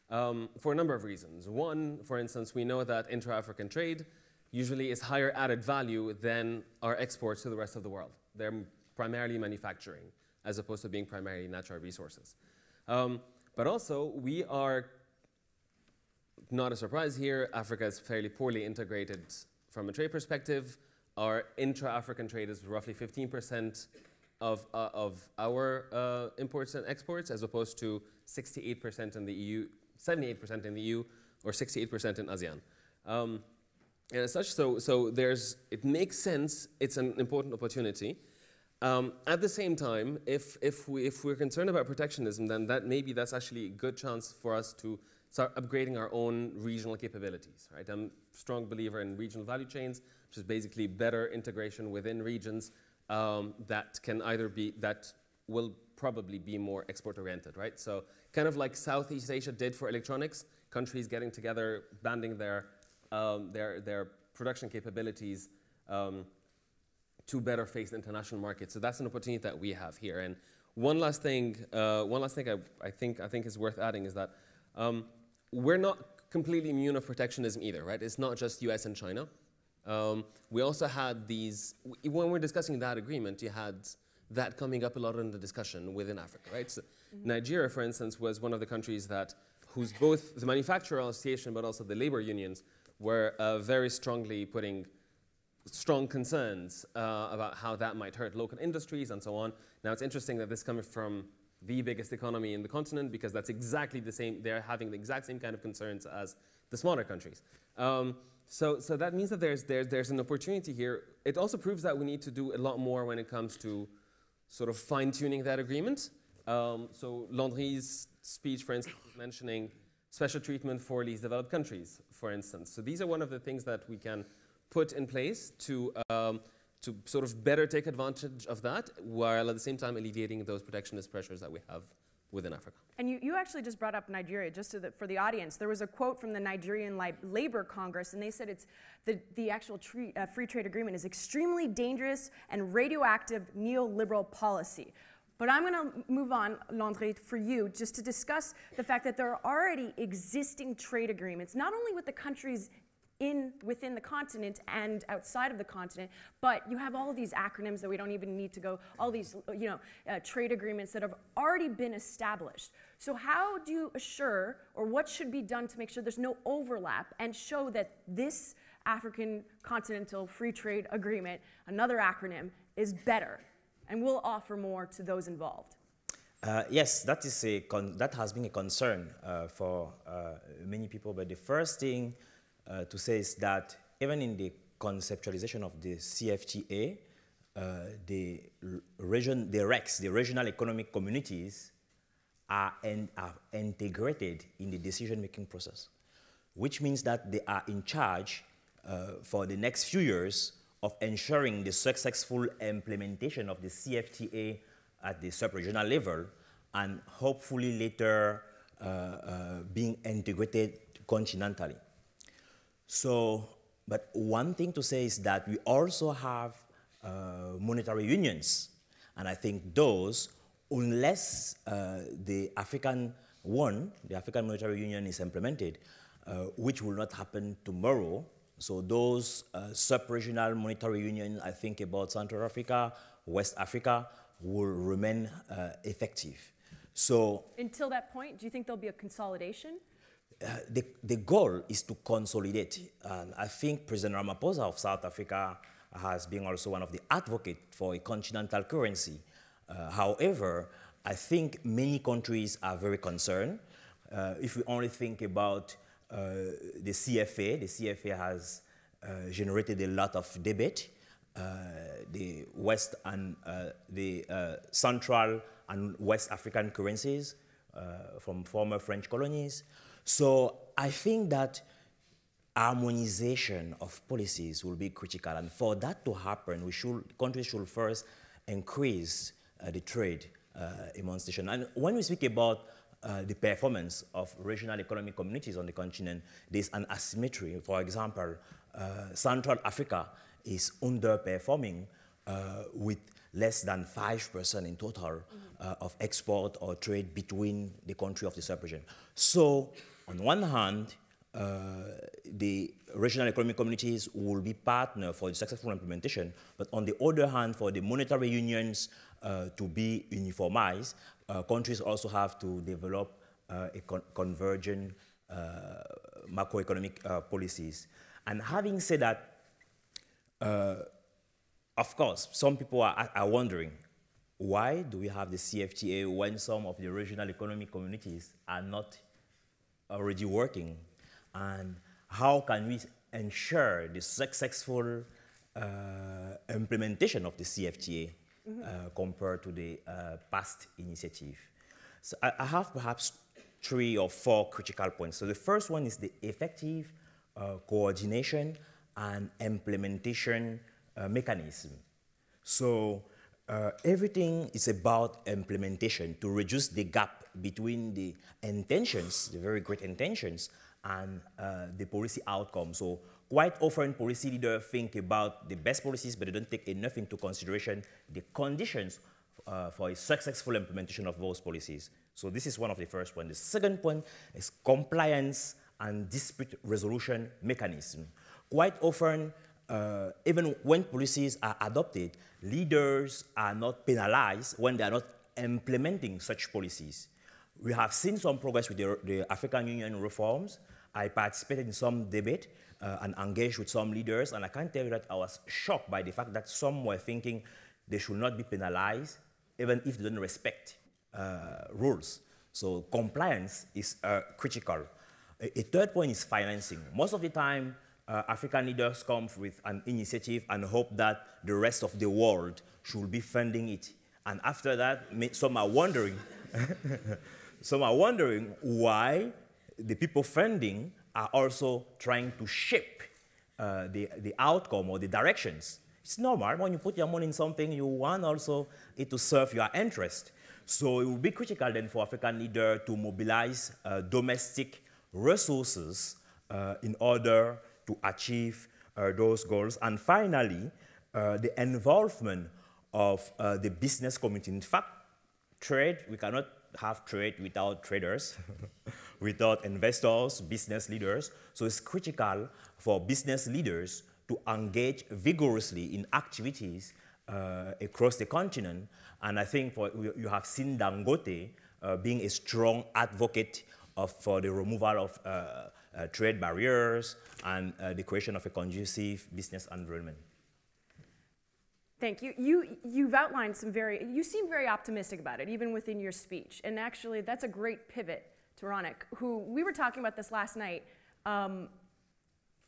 for a number of reasons. One, for instance, we know that intra-African trade usually is higher added value than our exports to the rest of the world. They're primarily manufacturing, as opposed to being primarily natural resources. But also, we are, not a surprise here, Africa is fairly poorly integrated from a trade perspective. Our intra-African trade is roughly 15% of our imports and exports, as opposed to 68% in the EU, 78% in the EU, or 68% in ASEAN. And as such, it makes sense, it's an important opportunity. At the same time, if we're concerned about protectionism, then that's actually a good chance for us to start upgrading our own regional capabilities, right? I'm a strong believer in regional value chains, which is basically better integration within regions that will probably be more export-oriented, right? So kind of like Southeast Asia did for electronics, countries getting together, banding their production capabilities to better face the international market. So that's an opportunity that we have here. And one last thing I think is worth adding is that we're not completely immune of protectionism either, right? It's not just US and China. We also had when we're discussing that agreement, you had that coming up a lot in the discussion within Africa, right? So Nigeria, for instance, was one of the countries whose both the manufacturer association but also the labor unions were very strongly putting strong concerns about how that might hurt local industries and so on. Now, it's interesting that this comes from the biggest economy in the continent because that's exactly the same, they're having the exact same kind of concerns as the smaller countries. So that means that there's an opportunity here. It also proves that we need to do a lot more when it comes to sort of fine-tuning that agreement. So Landry's speech, for instance, was mentioning special treatment for least developed countries, for instance. So these are one of the things that we can put in place to sort of better take advantage of that, while at the same time alleviating those protectionist pressures that we have within Africa. And you actually just brought up Nigeria, just for the audience. There was a quote from the Nigerian Labor Congress, and they said it's the actual free trade agreement is extremely dangerous and radioactive neoliberal policy. But I'm going to move on, Landry, for you, just to discuss the fact that there are already existing trade agreements, not only with the countries within the continent and outside of the continent, but you have all of these acronyms that we don't even need to go, all these trade agreements that have already been established. So how do you assure, or what should be done to make sure there's no overlap and show that this African Continental Free Trade Agreement, another acronym, is better and will offer more to those involved? Yes, that has been a concern for many people, but the first thing to say is that even in the conceptualization of the CFTA, the RECs, the regional economic communities, are integrated in the decision-making process, which means that they are in charge for the next few years of ensuring the successful implementation of the CFTA at the sub-regional level, and hopefully later being integrated continentally. So, but one thing to say is that we also have monetary unions, and I think those, unless the African Monetary Union is implemented, which will not happen tomorrow. So those sub-regional monetary unions, I think about Central Africa, West Africa, will remain effective. So until that point, do you think there'll be a consolidation? The goal is to consolidate. And I think President Ramaphosa of South Africa has been also one of the advocates for a continental currency. However, I think many countries are very concerned. If we only think about the CFA has generated a lot of debate. The West and the Central and West African currencies from former French colonies. So I think that harmonization of policies will be critical, and for that to happen, countries should first increase the trade amongst nations. And when we speak about the performance of regional economic communities on the continent, there's an asymmetry. For example, Central Africa is underperforming with less than 5% in total of export or trade between the country of the sub-region. So, on one hand, the regional economic communities will be partner for the successful implementation, but on the other hand, for the monetary unions to be uniformized, countries also have to develop a convergent macroeconomic policies. And having said that, of course, some people are wondering, why do we have the CFTA when some of the regional economic communities are not already working? And how can we ensure the successful implementation of the CFTA compared to the past initiative? So I have perhaps 3 or 4 critical points. So the first one is the effective coordination and implementation mechanism. So everything is about implementation to reduce the gap between the intentions, the very great intentions, and the policy outcome. So quite often policy leaders think about the best policies, but they don't take enough into consideration the conditions for a successful implementation of those policies. So this is one of the first ones. The second point is compliance and dispute resolution mechanism. Quite often, even when policies are adopted, leaders are not penalized when they are not implementing such policies. We have seen some progress with the African Union reforms. I participated in some debate and engaged with some leaders, and I can tell you that I was shocked by the fact that some were thinking they should not be penalized even if they don't respect rules. So compliance is critical. A third point is financing. Most of the time, African leaders come with an initiative and hope that the rest of the world should be funding it. And after that, some are wondering, some are wondering why the people funding are also trying to shape the outcome or the directions. It's normal. When you put your money in something, you want also it to serve your interest. So it will be critical then for African leaders to mobilize domestic resources in order to achieve those goals. And finally, the involvement of the business community. In fact, trade, we cannot have trade without traders, without investors, business leaders. So it's critical for business leaders to engage vigorously in activities across the continent. And I think you have seen Dangote being a strong advocate for the removal of trade barriers and the creation of a conducive business environment. Thank you. You've outlined you seem very optimistic about it, even within your speech. And actually, that's a great pivot to Ronak, who we were talking about this last night.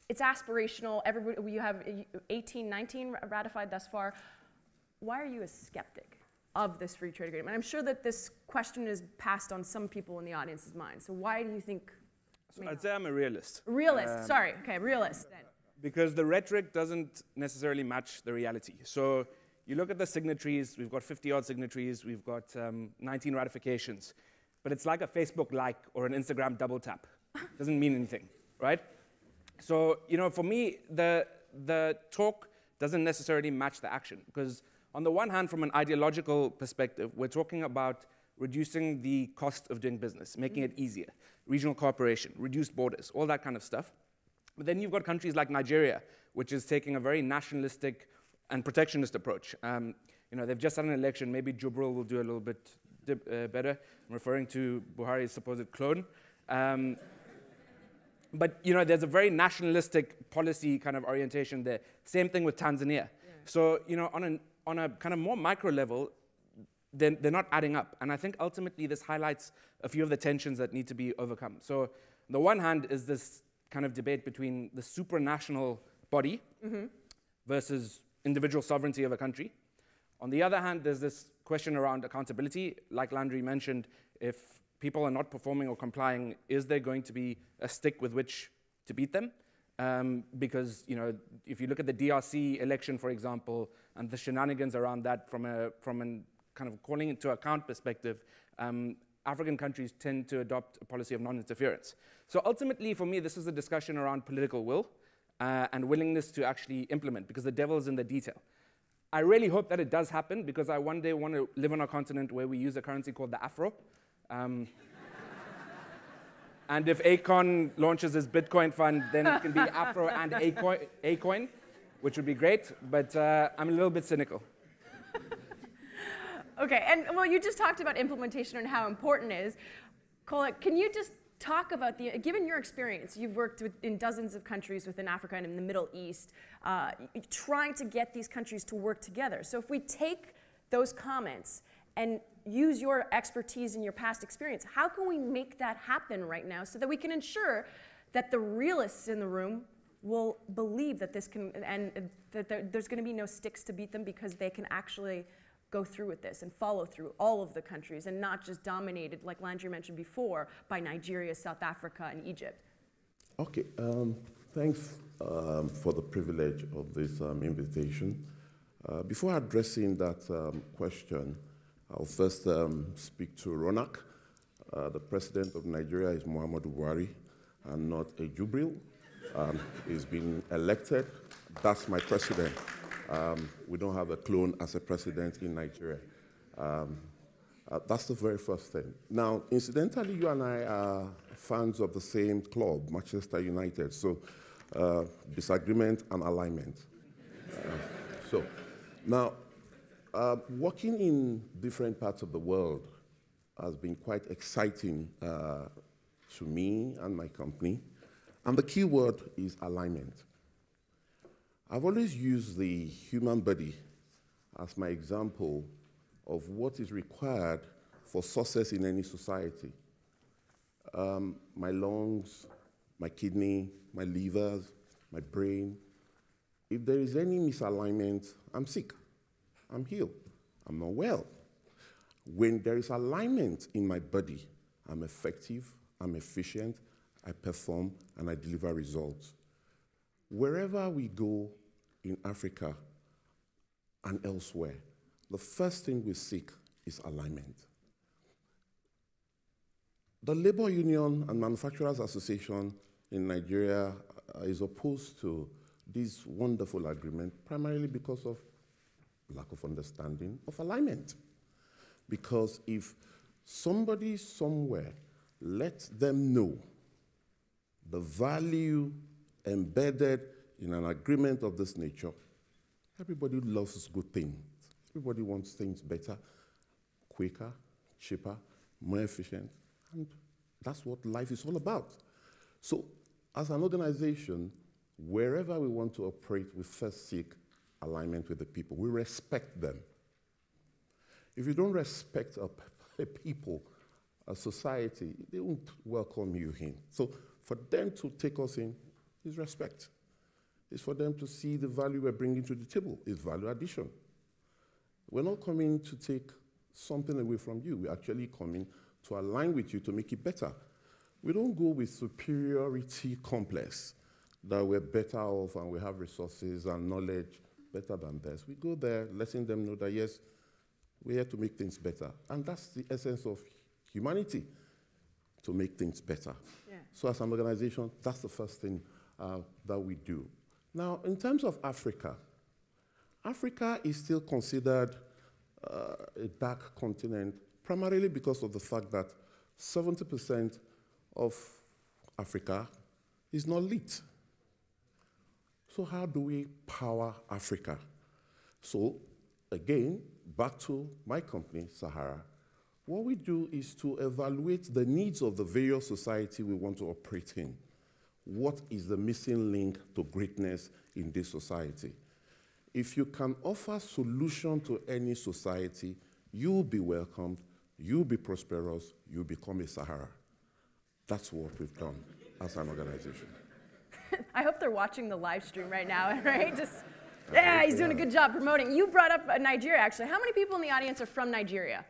It's aspirational. Everybody, you have 18, 19 ratified thus far. Why are you a skeptic of this free trade agreement? I'm sure that this question is passed on some people in the audience's mind. So why do you think? So I'd say I'm a realist. Realist. Sorry. Okay, realist then. Because the rhetoric doesn't necessarily match the reality. So you look at the signatories, we've got 50-odd signatories, we've got 19 ratifications. But it's like a Facebook like or an Instagram double tap. Doesn't mean anything, right? So, for me, the talk doesn't necessarily match the action. Because on the one hand, from an ideological perspective, we're talking about reducing the cost of doing business, making it easier, regional cooperation, reduced borders, all that kind of stuff. But then you've got countries like Nigeria, which is taking a very nationalistic and protectionist approach. They've just had an election. Maybe Jubril will do a little bit better. I'm referring to Buhari's supposed clone. But there's a very nationalistic policy kind of orientation there. Same thing with Tanzania. Yeah. So on a kind of more micro level, they're not adding up. And I think ultimately this highlights a few of the tensions that need to be overcome. So on the one hand is this kind of debate between the supranational body versus individual sovereignty of a country. On the other hand, there's this question around accountability. Like Landry mentioned, if people are not performing or complying, is there going to be a stick with which to beat them? Because if you look at the DRC election, for example, and the shenanigans around that from a kind of calling into account perspective, African countries tend to adopt a policy of non-interference. So ultimately, for me, this is a discussion around political will and willingness to actually implement, because the devil is in the detail. I really hope that it does happen, because I one day want to live on a continent where we use a currency called the Afro. And if Akon launches his Bitcoin fund, then it can be Afro and Acoin, which would be great, but I'm a little bit cynical. Okay, and well, you just talked about implementation and how important it is. Colette, can you just talk about given your experience, you've worked in dozens of countries within Africa and in the Middle East, trying to get these countries to work together. So if we take those comments and use your expertise and your past experience, how can we make that happen right now so that we can ensure that the realists in the room will believe that this can, and that there's going to be no sticks to beat them, because they can actually go through with this and follow through, all of the countries, and not just dominated, like Landry mentioned before, by Nigeria, South Africa, and Egypt? Okay, thanks for the privilege of this invitation. Before addressing that question, I'll first speak to Ronak. The president of Nigeria is Muhammadu Buhari and not a Jubril. He's been elected. That's my president. We don't have a clone as a president in Nigeria. That's the very first thing. Now, incidentally, you and I are fans of the same club, Manchester United. So, disagreement and alignment. Now, working in different parts of the world has been quite exciting to me and my company. And the key word is alignment. I've always used the human body as my example of what is required for success in any society. My lungs, my kidney, my livers, my brain. If there is any misalignment, I'm sick, I'm healed, I'm not well. When there is alignment in my body, I'm effective, I'm efficient, I perform, and I deliver results. Wherever we go in Africa and elsewhere, the first thing we seek is alignment. The Labor Union and Manufacturers Association in Nigeria is opposed to this wonderful agreement primarily because of lack of understanding of alignment. Because if somebody somewhere lets them know the value embedded in an agreement of this nature, everybody loves good things. Everybody wants things better, quicker, cheaper, more efficient, and that's what life is all about. So as an organization, wherever we want to operate, we first seek alignment with the people. We respect them. If you don't respect a people, a society, they won't welcome you in. So for them to take us in is respect. It's for them to see the value we're bringing to the table. It's value addition. We're not coming to take something away from you. We're actually coming to align with you to make it better. We don't go with superiority complex, that we're better off and we have resources and knowledge better than theirs. We go there letting them know that, yes, we're here to make things better. And that's the essence of humanity, to make things better. Yeah. So as an organization, that's the first thing that we do. Now, in terms of Africa, Africa is still considered a dark continent, primarily because of the fact that 70% of Africa is not lit. So how do we power Africa? So again, back to my company, Sahara, what we do is to evaluate the needs of the various society we want to operate in. What is the missing link to greatness in this society? If you can offer solution to any society, you'll be welcomed, you'll be prosperous, you'll become a Sahara. That's what we've done as an organization. I hope they're watching the live stream right now, right? Just, yeah, he's doing a good job promoting. You brought up Nigeria, actually. How many people in the audience are from Nigeria?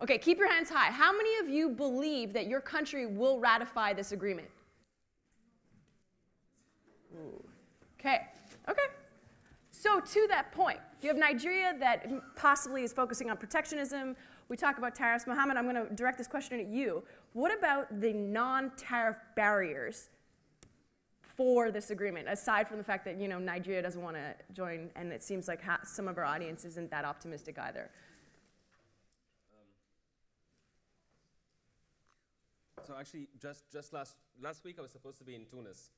Okay, keep your hands high. How many of you believe that your country will ratify this agreement? Ooh. Okay, okay. So to that point, you have Nigeria that possibly is focusing on protectionism. We talk about tariffs. Mohamed, I'm going to direct this question at you. What about the non-tariff barriers for this agreement, aside from the fact that, you know, Nigeria doesn't want to join, and it seems like some of our audience isn't that optimistic either? So actually, just last week I was supposed to be in Tunis,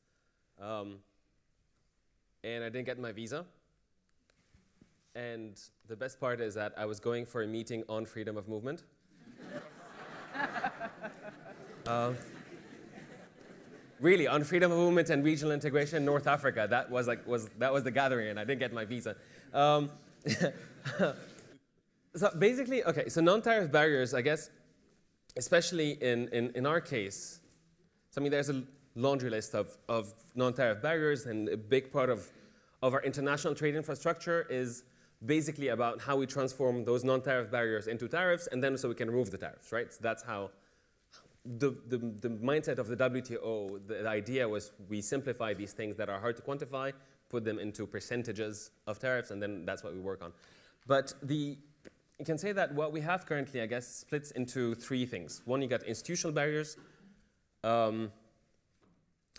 and I didn't get my visa. And the best part is that I was going for a meeting on freedom of movement. Really, on freedom of movement and regional integration in North Africa. That was the gathering, and I didn't get my visa. So basically, okay. So non-tariff barriers, I guess, especially in our case. So I mean, there's a laundry list of non-tariff barriers, and a big part of our international trade infrastructure is basically about how we transform those non-tariff barriers into tariffs, and then so we can remove the tariffs, right? So that's how the mindset of the WTO, the idea was we simplify these things that are hard to quantify, put them into percentages of tariffs, and then that's what we work on. But you can say that what we have currently, I guess, splits into three things. One, you got institutional barriers, shall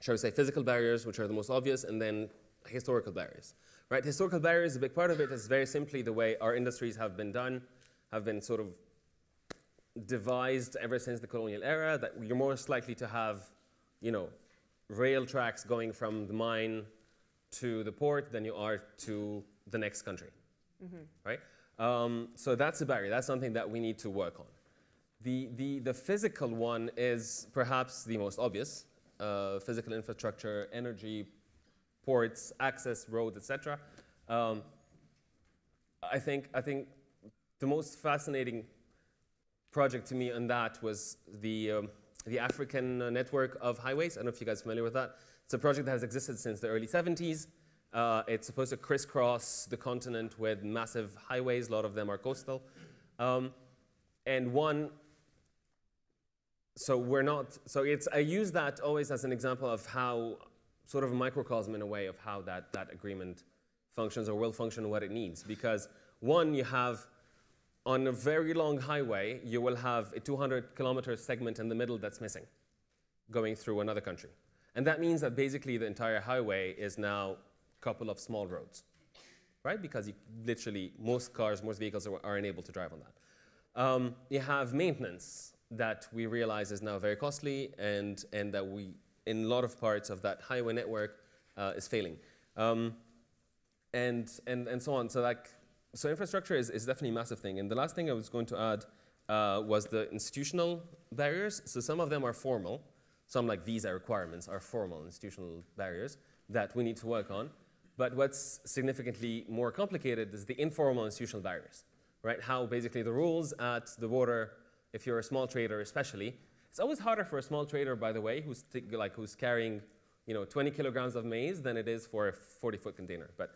we say physical barriers, which are the most obvious, and then historical barriers. Right, historical barriers, a big part of it is very simply the way our industries have been sort of devised ever since the colonial era, that you're most likely to have, you know, rail tracks going from the mine to the port than you are to the next country, right? So that's a barrier. That's something that we need to work on. The physical one is perhaps the most obvious. Physical infrastructure, energy, ports, access, roads, etc. I think the most fascinating project to me on that was the African network of highways. I don't know if you guys are familiar with that. It's a project that has existed since the early 70s. It's supposed to crisscross the continent with massive highways. A lot of them are coastal. I use that always as an example of how, sort of a microcosm in a way of how that agreement functions or will function, what it needs. Because one, you have, on a very long highway, you will have a 200-kilometer segment in the middle that's missing, going through another country. And that means that basically the entire highway is now a couple of small roads, right? Because you literally, most cars, most vehicles are unable to drive on that. You have maintenance that we realize is now very costly and that we, in a lot of parts of that highway network, is failing. And so on. So infrastructure is definitely a massive thing. And the last thing I was going to add was the institutional barriers. So some of them are formal. Some, like visa requirements, are formal institutional barriers that we need to work on. But what's significantly more complicated is the informal institutional barriers, right? How basically the rules at the border, if you're a small trader especially, it's always harder for a small trader, by the way, who's carrying 20 kilograms of maize than it is for a 40-foot container. But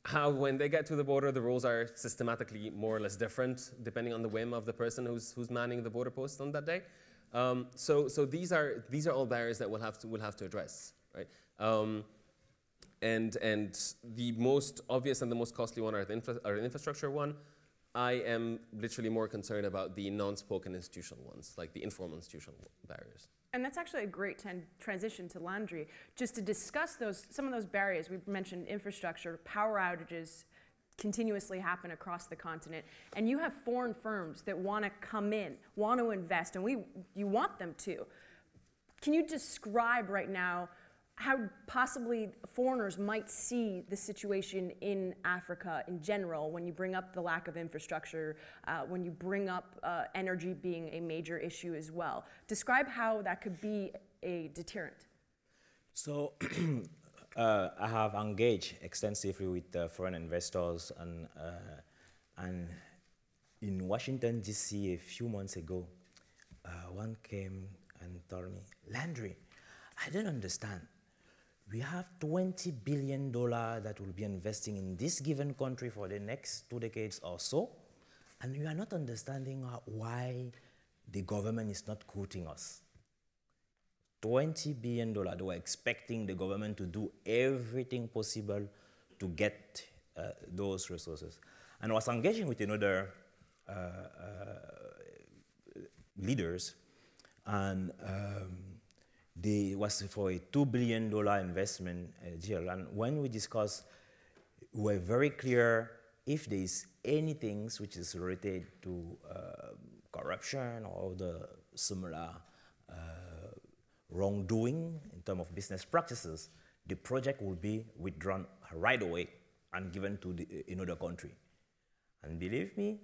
how when they get to the border, the rules are systematically more or less different, depending on the whim of the person who's manning the border post on that day. So these are all barriers that we'll have to address, right? And the most obvious and the most costly one are the infrastructure one. I am literally more concerned about the non-spoken institutional ones, like the informal institutional barriers. And that's actually a great transition to Landry, just to discuss some of those barriers. We mentioned infrastructure, power outages continuously happen across the continent, and you have foreign firms that want to come in, want to invest, and you want them to. Can you describe right now how possibly foreigners might see the situation in Africa in general when you bring up the lack of infrastructure, when you bring up energy being a major issue as well? Describe how that could be a deterrent. So I have engaged extensively with foreign investors, and in Washington, D.C. a few months ago, one came and told me, Landry, I don't understand. We have $20 billion that will be investing in this given country for the next 2 decades or so, and we are not understanding why the government is not quoting us. $20 billion, they were expecting the government to do everything possible to get those resources. And I was engaging with another leaders, and they was for a $2 billion investment deal. And when we discussed, we were very clear if there is anything which is related to corruption or the similar wrongdoing in terms of business practices, the project will be withdrawn right away and given to another country. And believe me,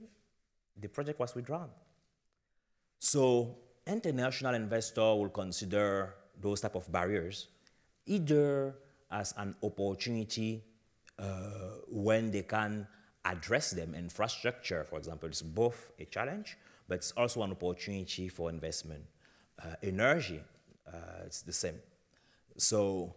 the project was withdrawn. So international investor will consider those type of barriers either as an opportunity when they can address them. Infrastructure, for example, is both a challenge, but it's also an opportunity for investment. Energy, it's the same. So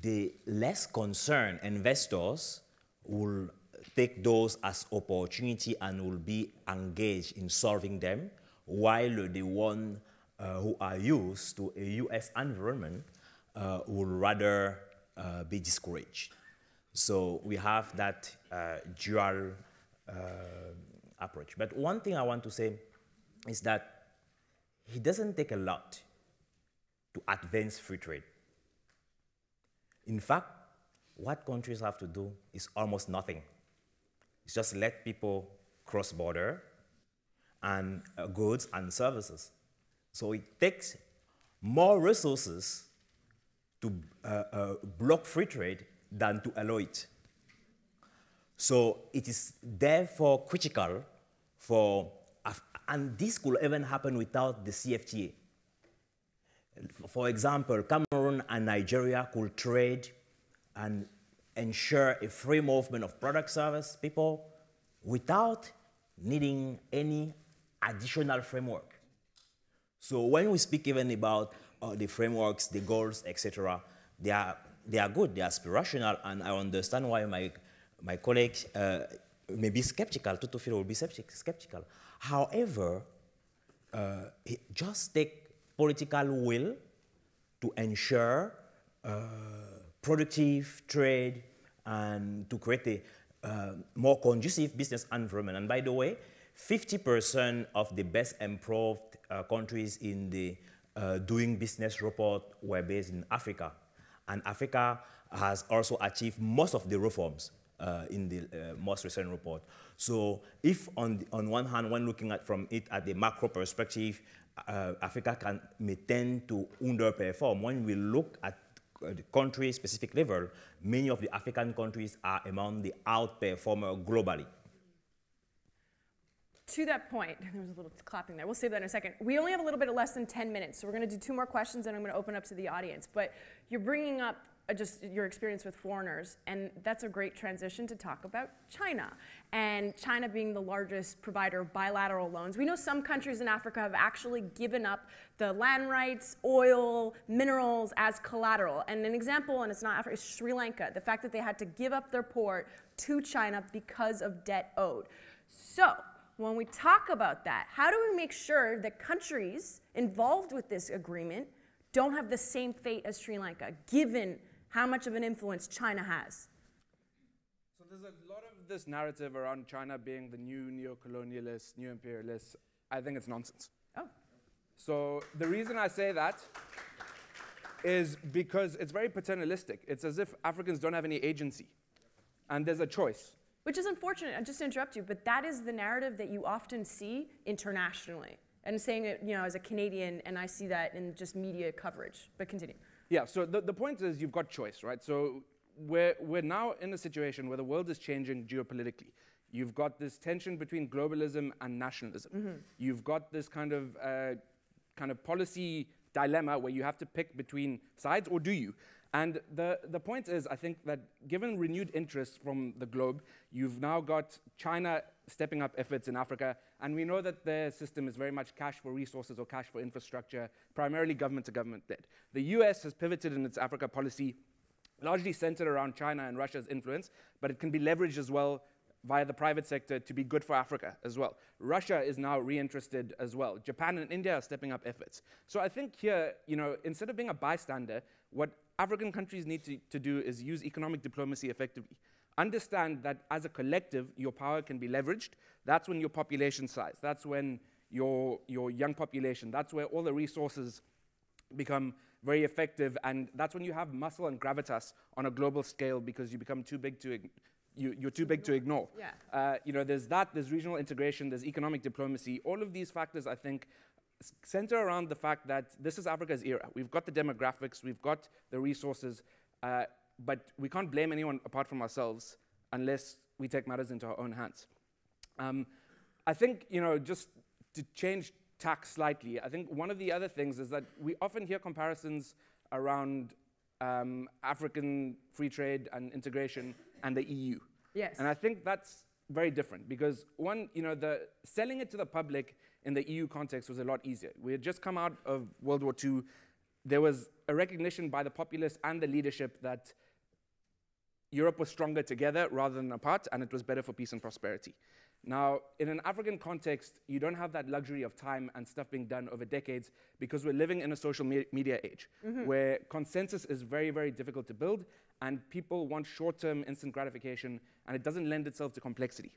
the less concerned investors will take those as opportunity and will be engaged in solving them, while the one who are used to a US environment will rather be discouraged. So we have that dual approach. But one thing I want to say is that it doesn't take a lot to advance free trade. In fact, what countries have to do is almost nothing. It's just let people cross border and goods and services. So it takes more resources to block free trade than to allow it. So it is therefore critical for, and this could even happen without the CFTA. For example, Cameroon and Nigeria could trade and ensure a free movement of product, service, people without needing any additional framework. So when we speak even about the frameworks, the goals, etc., they are good, they are aspirational, and I understand why my colleagues may be skeptical, Tutufiro will be skeptical. However, it just take political will to ensure productive trade and to create a more conducive business environment. And by the way, 50% of the best improved countries in the Doing Business report were based in Africa. And Africa has also achieved most of the reforms in the most recent report. So if on one hand, when looking at from it at the macro perspective, Africa may tend to underperform. When we look at the country-specific level, many of the African countries are among the outperformers globally. To that point, there was a little clapping there. We'll save that in a second. We only have a little bit of less than 10 minutes, so we're going to do 2 more questions, and I'm going to open up to the audience. But you're bringing up just your experience with foreigners, and that's a great transition to talk about China. And China being the largest provider of bilateral loans. We know some countries in Africa have actually given up the land rights, oil, minerals as collateral. And an example, and it's not Africa, is Sri Lanka. The fact that they had to give up their port to China because of debt owed. So, when we talk about that, how do we make sure that countries involved with this agreement don't have the same fate as Sri Lanka, given how much of an influence China has? So there's a lot of this narrative around China being the new neo-colonialist, new imperialist. I think it's nonsense. Oh. So the reason I say that is because it's very paternalistic. It's as if Africans don't have any agency, and there's a choice. Which is unfortunate, just to interrupt you, but that is the narrative that you often see internationally. And saying it, as a Canadian, and I see that in just media coverage. But continue. Yeah, so the point is you've got choice, right? So we're now in a situation where the world is changing geopolitically. You've got this tension between globalism and nationalism. Mm-hmm. You've got this kind of policy dilemma where you have to pick between sides, or do you? And the point is, I think that given renewed interest from the globe, you've now got China stepping up efforts in Africa, and we know that their system is very much cash for resources or cash for infrastructure, primarily government-to-government debt. The US has pivoted in its Africa policy, largely centered around China and Russia's influence, but it can be leveraged as well via the private sector to be good for Africa as well. Russia is now reinterested as well. Japan and India are stepping up efforts. So I think here, instead of being a bystander, what African countries need to do is use economic diplomacy effectively. Understand that as a collective, your power can be leveraged. That's when your population size, that's when your young population, that's where all the resources become very effective, and that's when you have muscle and gravitas on a global scale because you become too big to you're too big to ignore. Yeah. There's regional integration, there's economic diplomacy. All of these factors, I think, center around the fact that this is Africa's era. We've got the demographics, we've got the resources, but we can't blame anyone apart from ourselves unless we take matters into our own hands. I think, just to change tack slightly, I think one of the other things is that we often hear comparisons around African free trade and integration and the EU. Yes. And I think that's very different because one, the selling it to the public in the EU context was a lot easier. We had just come out of World War II. There was a recognition by the populace and the leadership that Europe was stronger together rather than apart, and it was better for peace and prosperity. Now, in an African context, you don't have that luxury of time and stuff being done over decades because we're living in a social media age where consensus is very, very difficult to build, and people want short-term instant gratification, and it doesn't lend itself to complexity.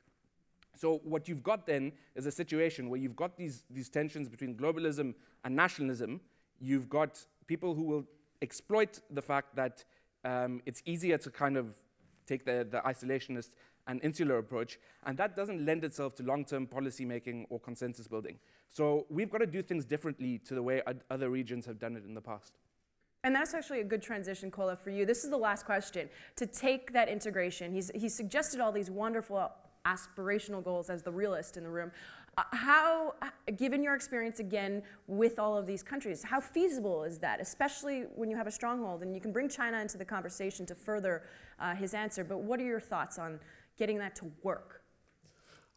So what you've got then is a situation where you've got these tensions between globalism and nationalism. You've got people who will exploit the fact that it's easier to kind of take the isolationist and insular approach, and that doesn't lend itself to long-term policy making or consensus building. So we've got to do things differently to the way other regions have done it in the past. And that's actually a good transition, Kola, for you. This is the last question. To take that integration, he's suggested all these wonderful aspirational goals as the realist in the room. How, given your experience again with all of these countries, how feasible is that, especially when you have a stronghold? And you can bring China into the conversation to further his answer, but what are your thoughts on getting that to work?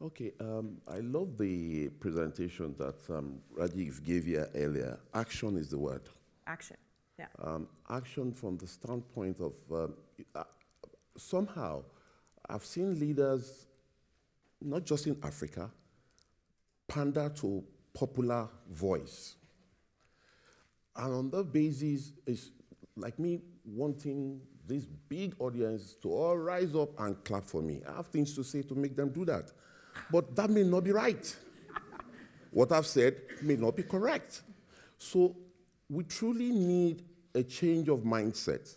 Okay, I love the presentation that Rajiv gave here earlier. Action is the word. action. Yeah. Action from the standpoint of somehow I've seen leaders, not just in Africa, pander to popular voice. And on that basis, it's like me wanting this big audience to all rise up and clap for me. I have things to say to make them do that. But that may not be right. What I've said may not be correct. So we truly need a change of mindset,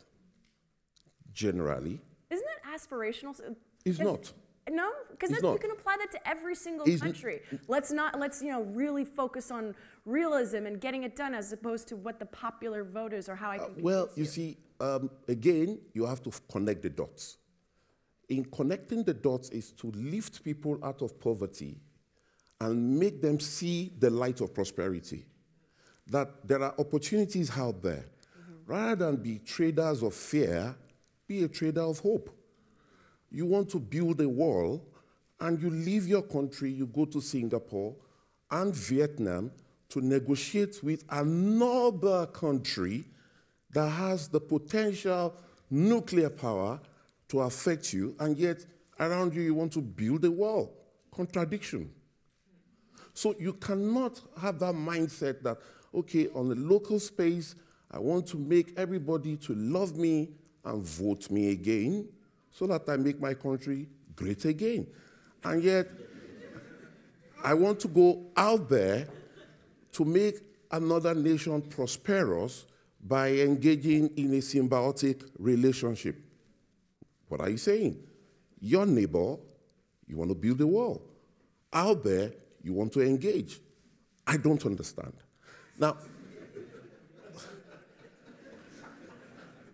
generally. Isn't that aspirational? It's not. No, because you can apply that to every single country. Let's really focus on realism and getting it done as opposed to what the popular vote is or how I can well, you see, again, you have to connect the dots. In connecting the dots is to lift people out of poverty and make them see the light of prosperity. That there are opportunities out there. Rather than be traders of fear, be a trader of hope. You want to build a wall, and you leave your country, you go to Singapore and Vietnam to negotiate with another country that has the potential nuclear power to affect you, and yet around you, you want to build a wall. Contradiction. So you cannot have that mindset that, okay, on the local space, I want to make everybody to love me and vote me again so that I make my country great again. And yet, I want to go out there to make another nation prosperous by engaging in a symbiotic relationship. What are you saying? Your neighbor, you want to build a wall. Out there, you want to engage. I don't understand. Now,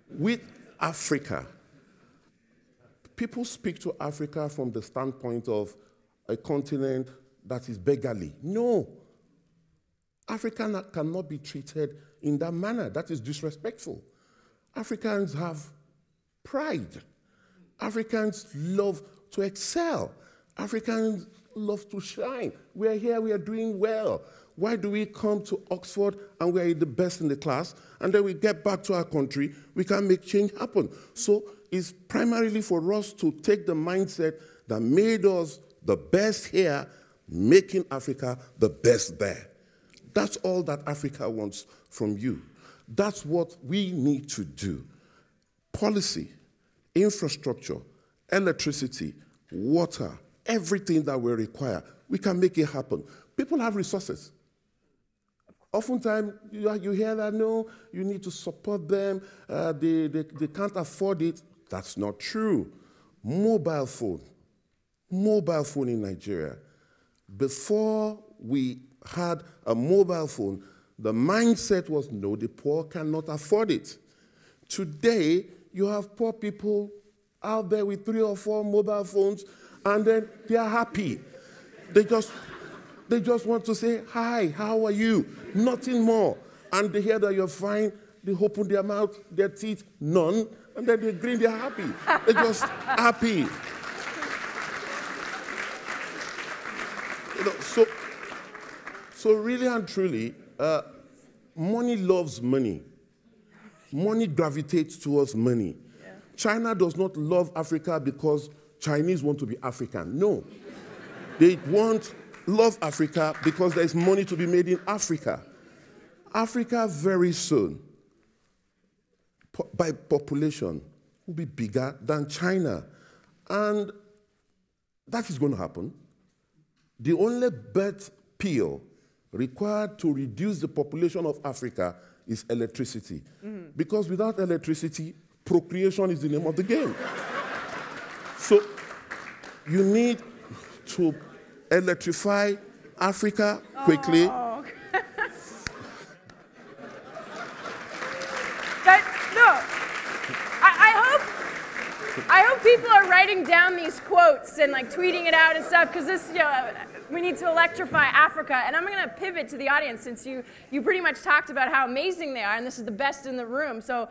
with Africa, people speak to Africa from the standpoint of a continent that is beggarly. No. Africa cannot be treated in that manner. That is disrespectful. Africans have pride. Africans love to excel. Africans love to shine. We are here, we are doing well. Why do we come to Oxford and we are the best in the class, and then we get back to our country, we can't make change happen? So it's primarily for us to take the mindset that made us the best here, making Africa the best there. That's all that Africa wants from you. That's what we need to do. Policy, infrastructure, electricity, water, everything that we require, we can make it happen. People have resources. Oftentimes, you hear that, no, you need to support them, they can't afford it. That's not true. Mobile phone in Nigeria. Before we had a mobile phone, the mindset was, no, the poor cannot afford it. Today, you have poor people out there with 3 or 4 mobile phones, and then they are happy. They just want to say, hi, how are you? Nothing more. And they hear that you're fine, they open their mouth, their teeth, none, and then they grin, they're happy. They're just happy. So really and truly, money loves money. Money gravitates towards money. Yeah. China does not love Africa because Chinese want to be African. No. They love Africa because there's money to be made in Africa. Africa very soon, by population, will be bigger than China. And that is going to happen. The only bet pill required to reduce the population of Africa is electricity. Mm-hmm. Because without electricity, procreation is the name of the game. So you need to electrify Africa quickly. Oh. I hope people are writing down these quotes and like tweeting it out and stuff, because this, we need to electrify Africa. And I'm going to pivot to the audience, since you pretty much talked about how amazing they are, and this is the best in the room. So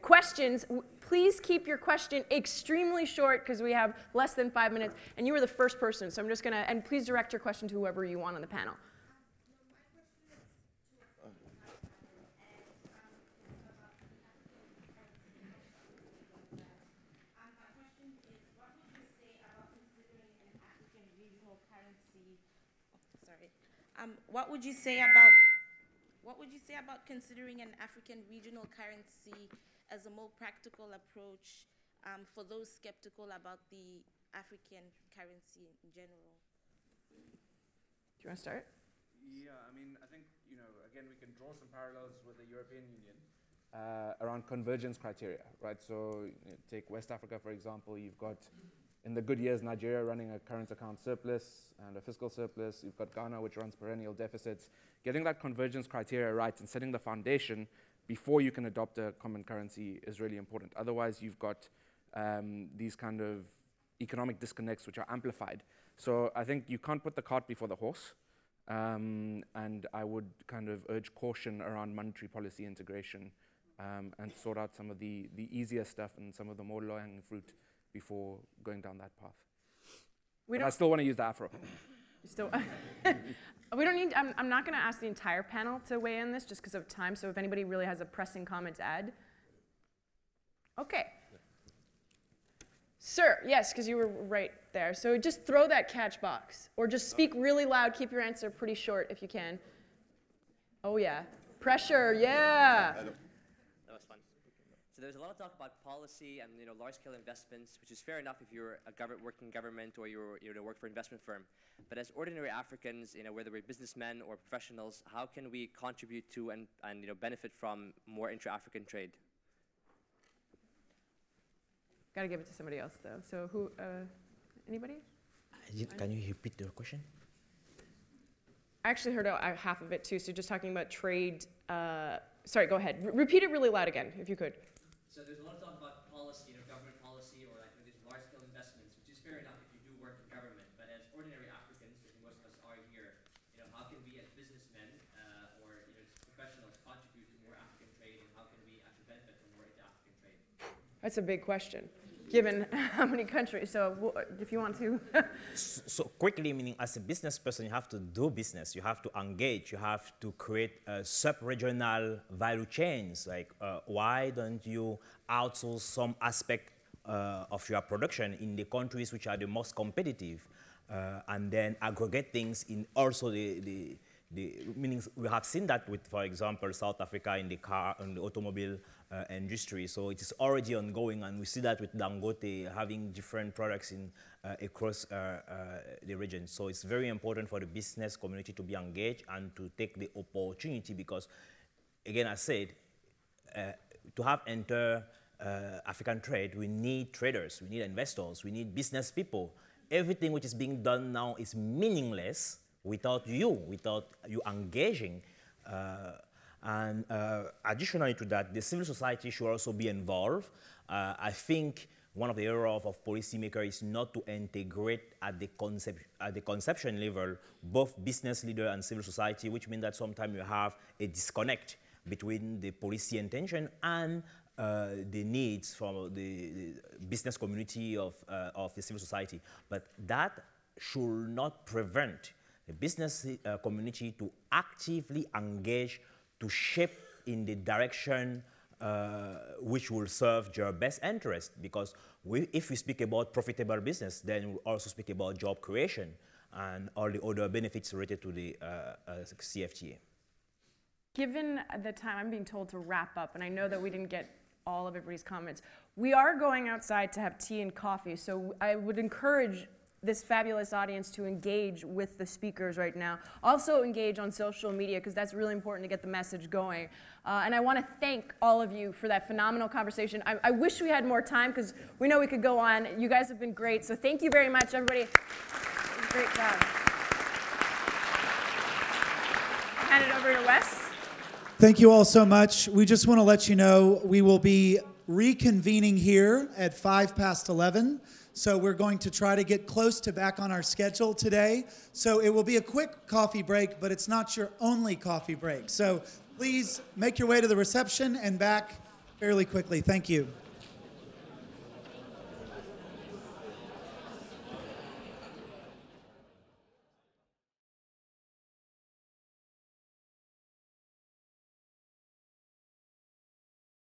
questions, please keep your question extremely short, because we have less than 5 minutes, and you were the first person, so I'm just going to, and please direct your question to whoever you want on the panel. sorry. What would you say about considering an African regional currency as a more practical approach for those skeptical about the African currency in general? Do you want to start? Yeah, I mean, I think, again, we can draw some parallels with the European Union around convergence criteria, right? So take West Africa, for example. You've got, in the good years, Nigeria running a current account surplus and a fiscal surplus. You've got Ghana, which runs perennial deficits. Getting that convergence criteria right and setting the foundation before you can adopt a common currency is really important. Otherwise, you've got these kind of economic disconnects which are amplified. So I think you can't put the cart before the horse. And I would kind of urge caution around monetary policy integration and sort out some of the easier stuff and some of the more low-hanging fruit before going down that path. I still want to use the afro. We don't need, I'm not going to ask the entire panel to weigh in this just because of time, so if anybody really has a pressing comment to add. Okay. Sir, yes, because you were right there. So just throw that catch box, or just speak really loud, keep your answer pretty short if you can. Oh yeah, pressure, yeah. That was fun. So there's a lot of talk about policy and large-scale investments, which is fair enough if you're a working government or you work for an investment firm. But as ordinary Africans, whether we're businessmen or professionals, how can we contribute to and benefit from more intra-African trade? Got to give it to somebody else though. So who? Anybody? Can you repeat the question? I actually heard half of it too. So just talking about trade. Sorry, go ahead. Repeat it really loud again, if you could. So there's a lot of talk about policy, government policy, or these large-scale investments, which is fair enough if you do work in government. But as ordinary Africans, as most of us are here, how can we as businessmen or professionals contribute to more African trade, and how can we actually benefit from more inter-African trade? That's a big question, given how many countries. So if you want to. So quickly, meaning as a business person, you have to do business. You have to engage. You have to create sub-regional value chains. Like, why don't you outsource some aspect of your production in the countries which are the most competitive, and then aggregate things in also the meaning we have seen that with, for example, South Africa in the car and the automobile industry. So it is already ongoing, and we see that with Dangote having different products in across the region. So it's very important for the business community to be engaged and to take the opportunity, because, again, I said, to have African trade, we need traders, we need investors, we need business people. Everything which is being done now is meaningless without you engaging. And additionally to that, the civil society should also be involved. I think one of the errors of policymakers is not to integrate at the conception level both business leader and civil society, which means that sometimes you have a disconnect between the policy intention and the needs from the business community of the civil society. But that should not prevent the business community to actively engage to shape in the direction which will serve your best interest. Because if we speak about profitable business, then we also speak about job creation and all the other benefits related to the CFTA. Given the time, I'm being told to wrap up, and I know that we didn't get all of everybody's comments. We are going outside to have tea and coffee, so I would encourage this fabulous audience to engage with the speakers right now. Also engage on social media, because that's really important to get the message going. And I want to thank all of you for that phenomenal conversation. I wish we had more time, because we know we could go on. You guys have been great, so thank you very much, everybody. Great job. Hand it over to Wes. Thank you all so much. We just want to let you know we will be reconvening here at 11:05. So we're going to try to get close to back on our schedule today. So it will be a quick coffee break, but it's not your only coffee break. So please make your way to the reception and back fairly quickly. Thank you.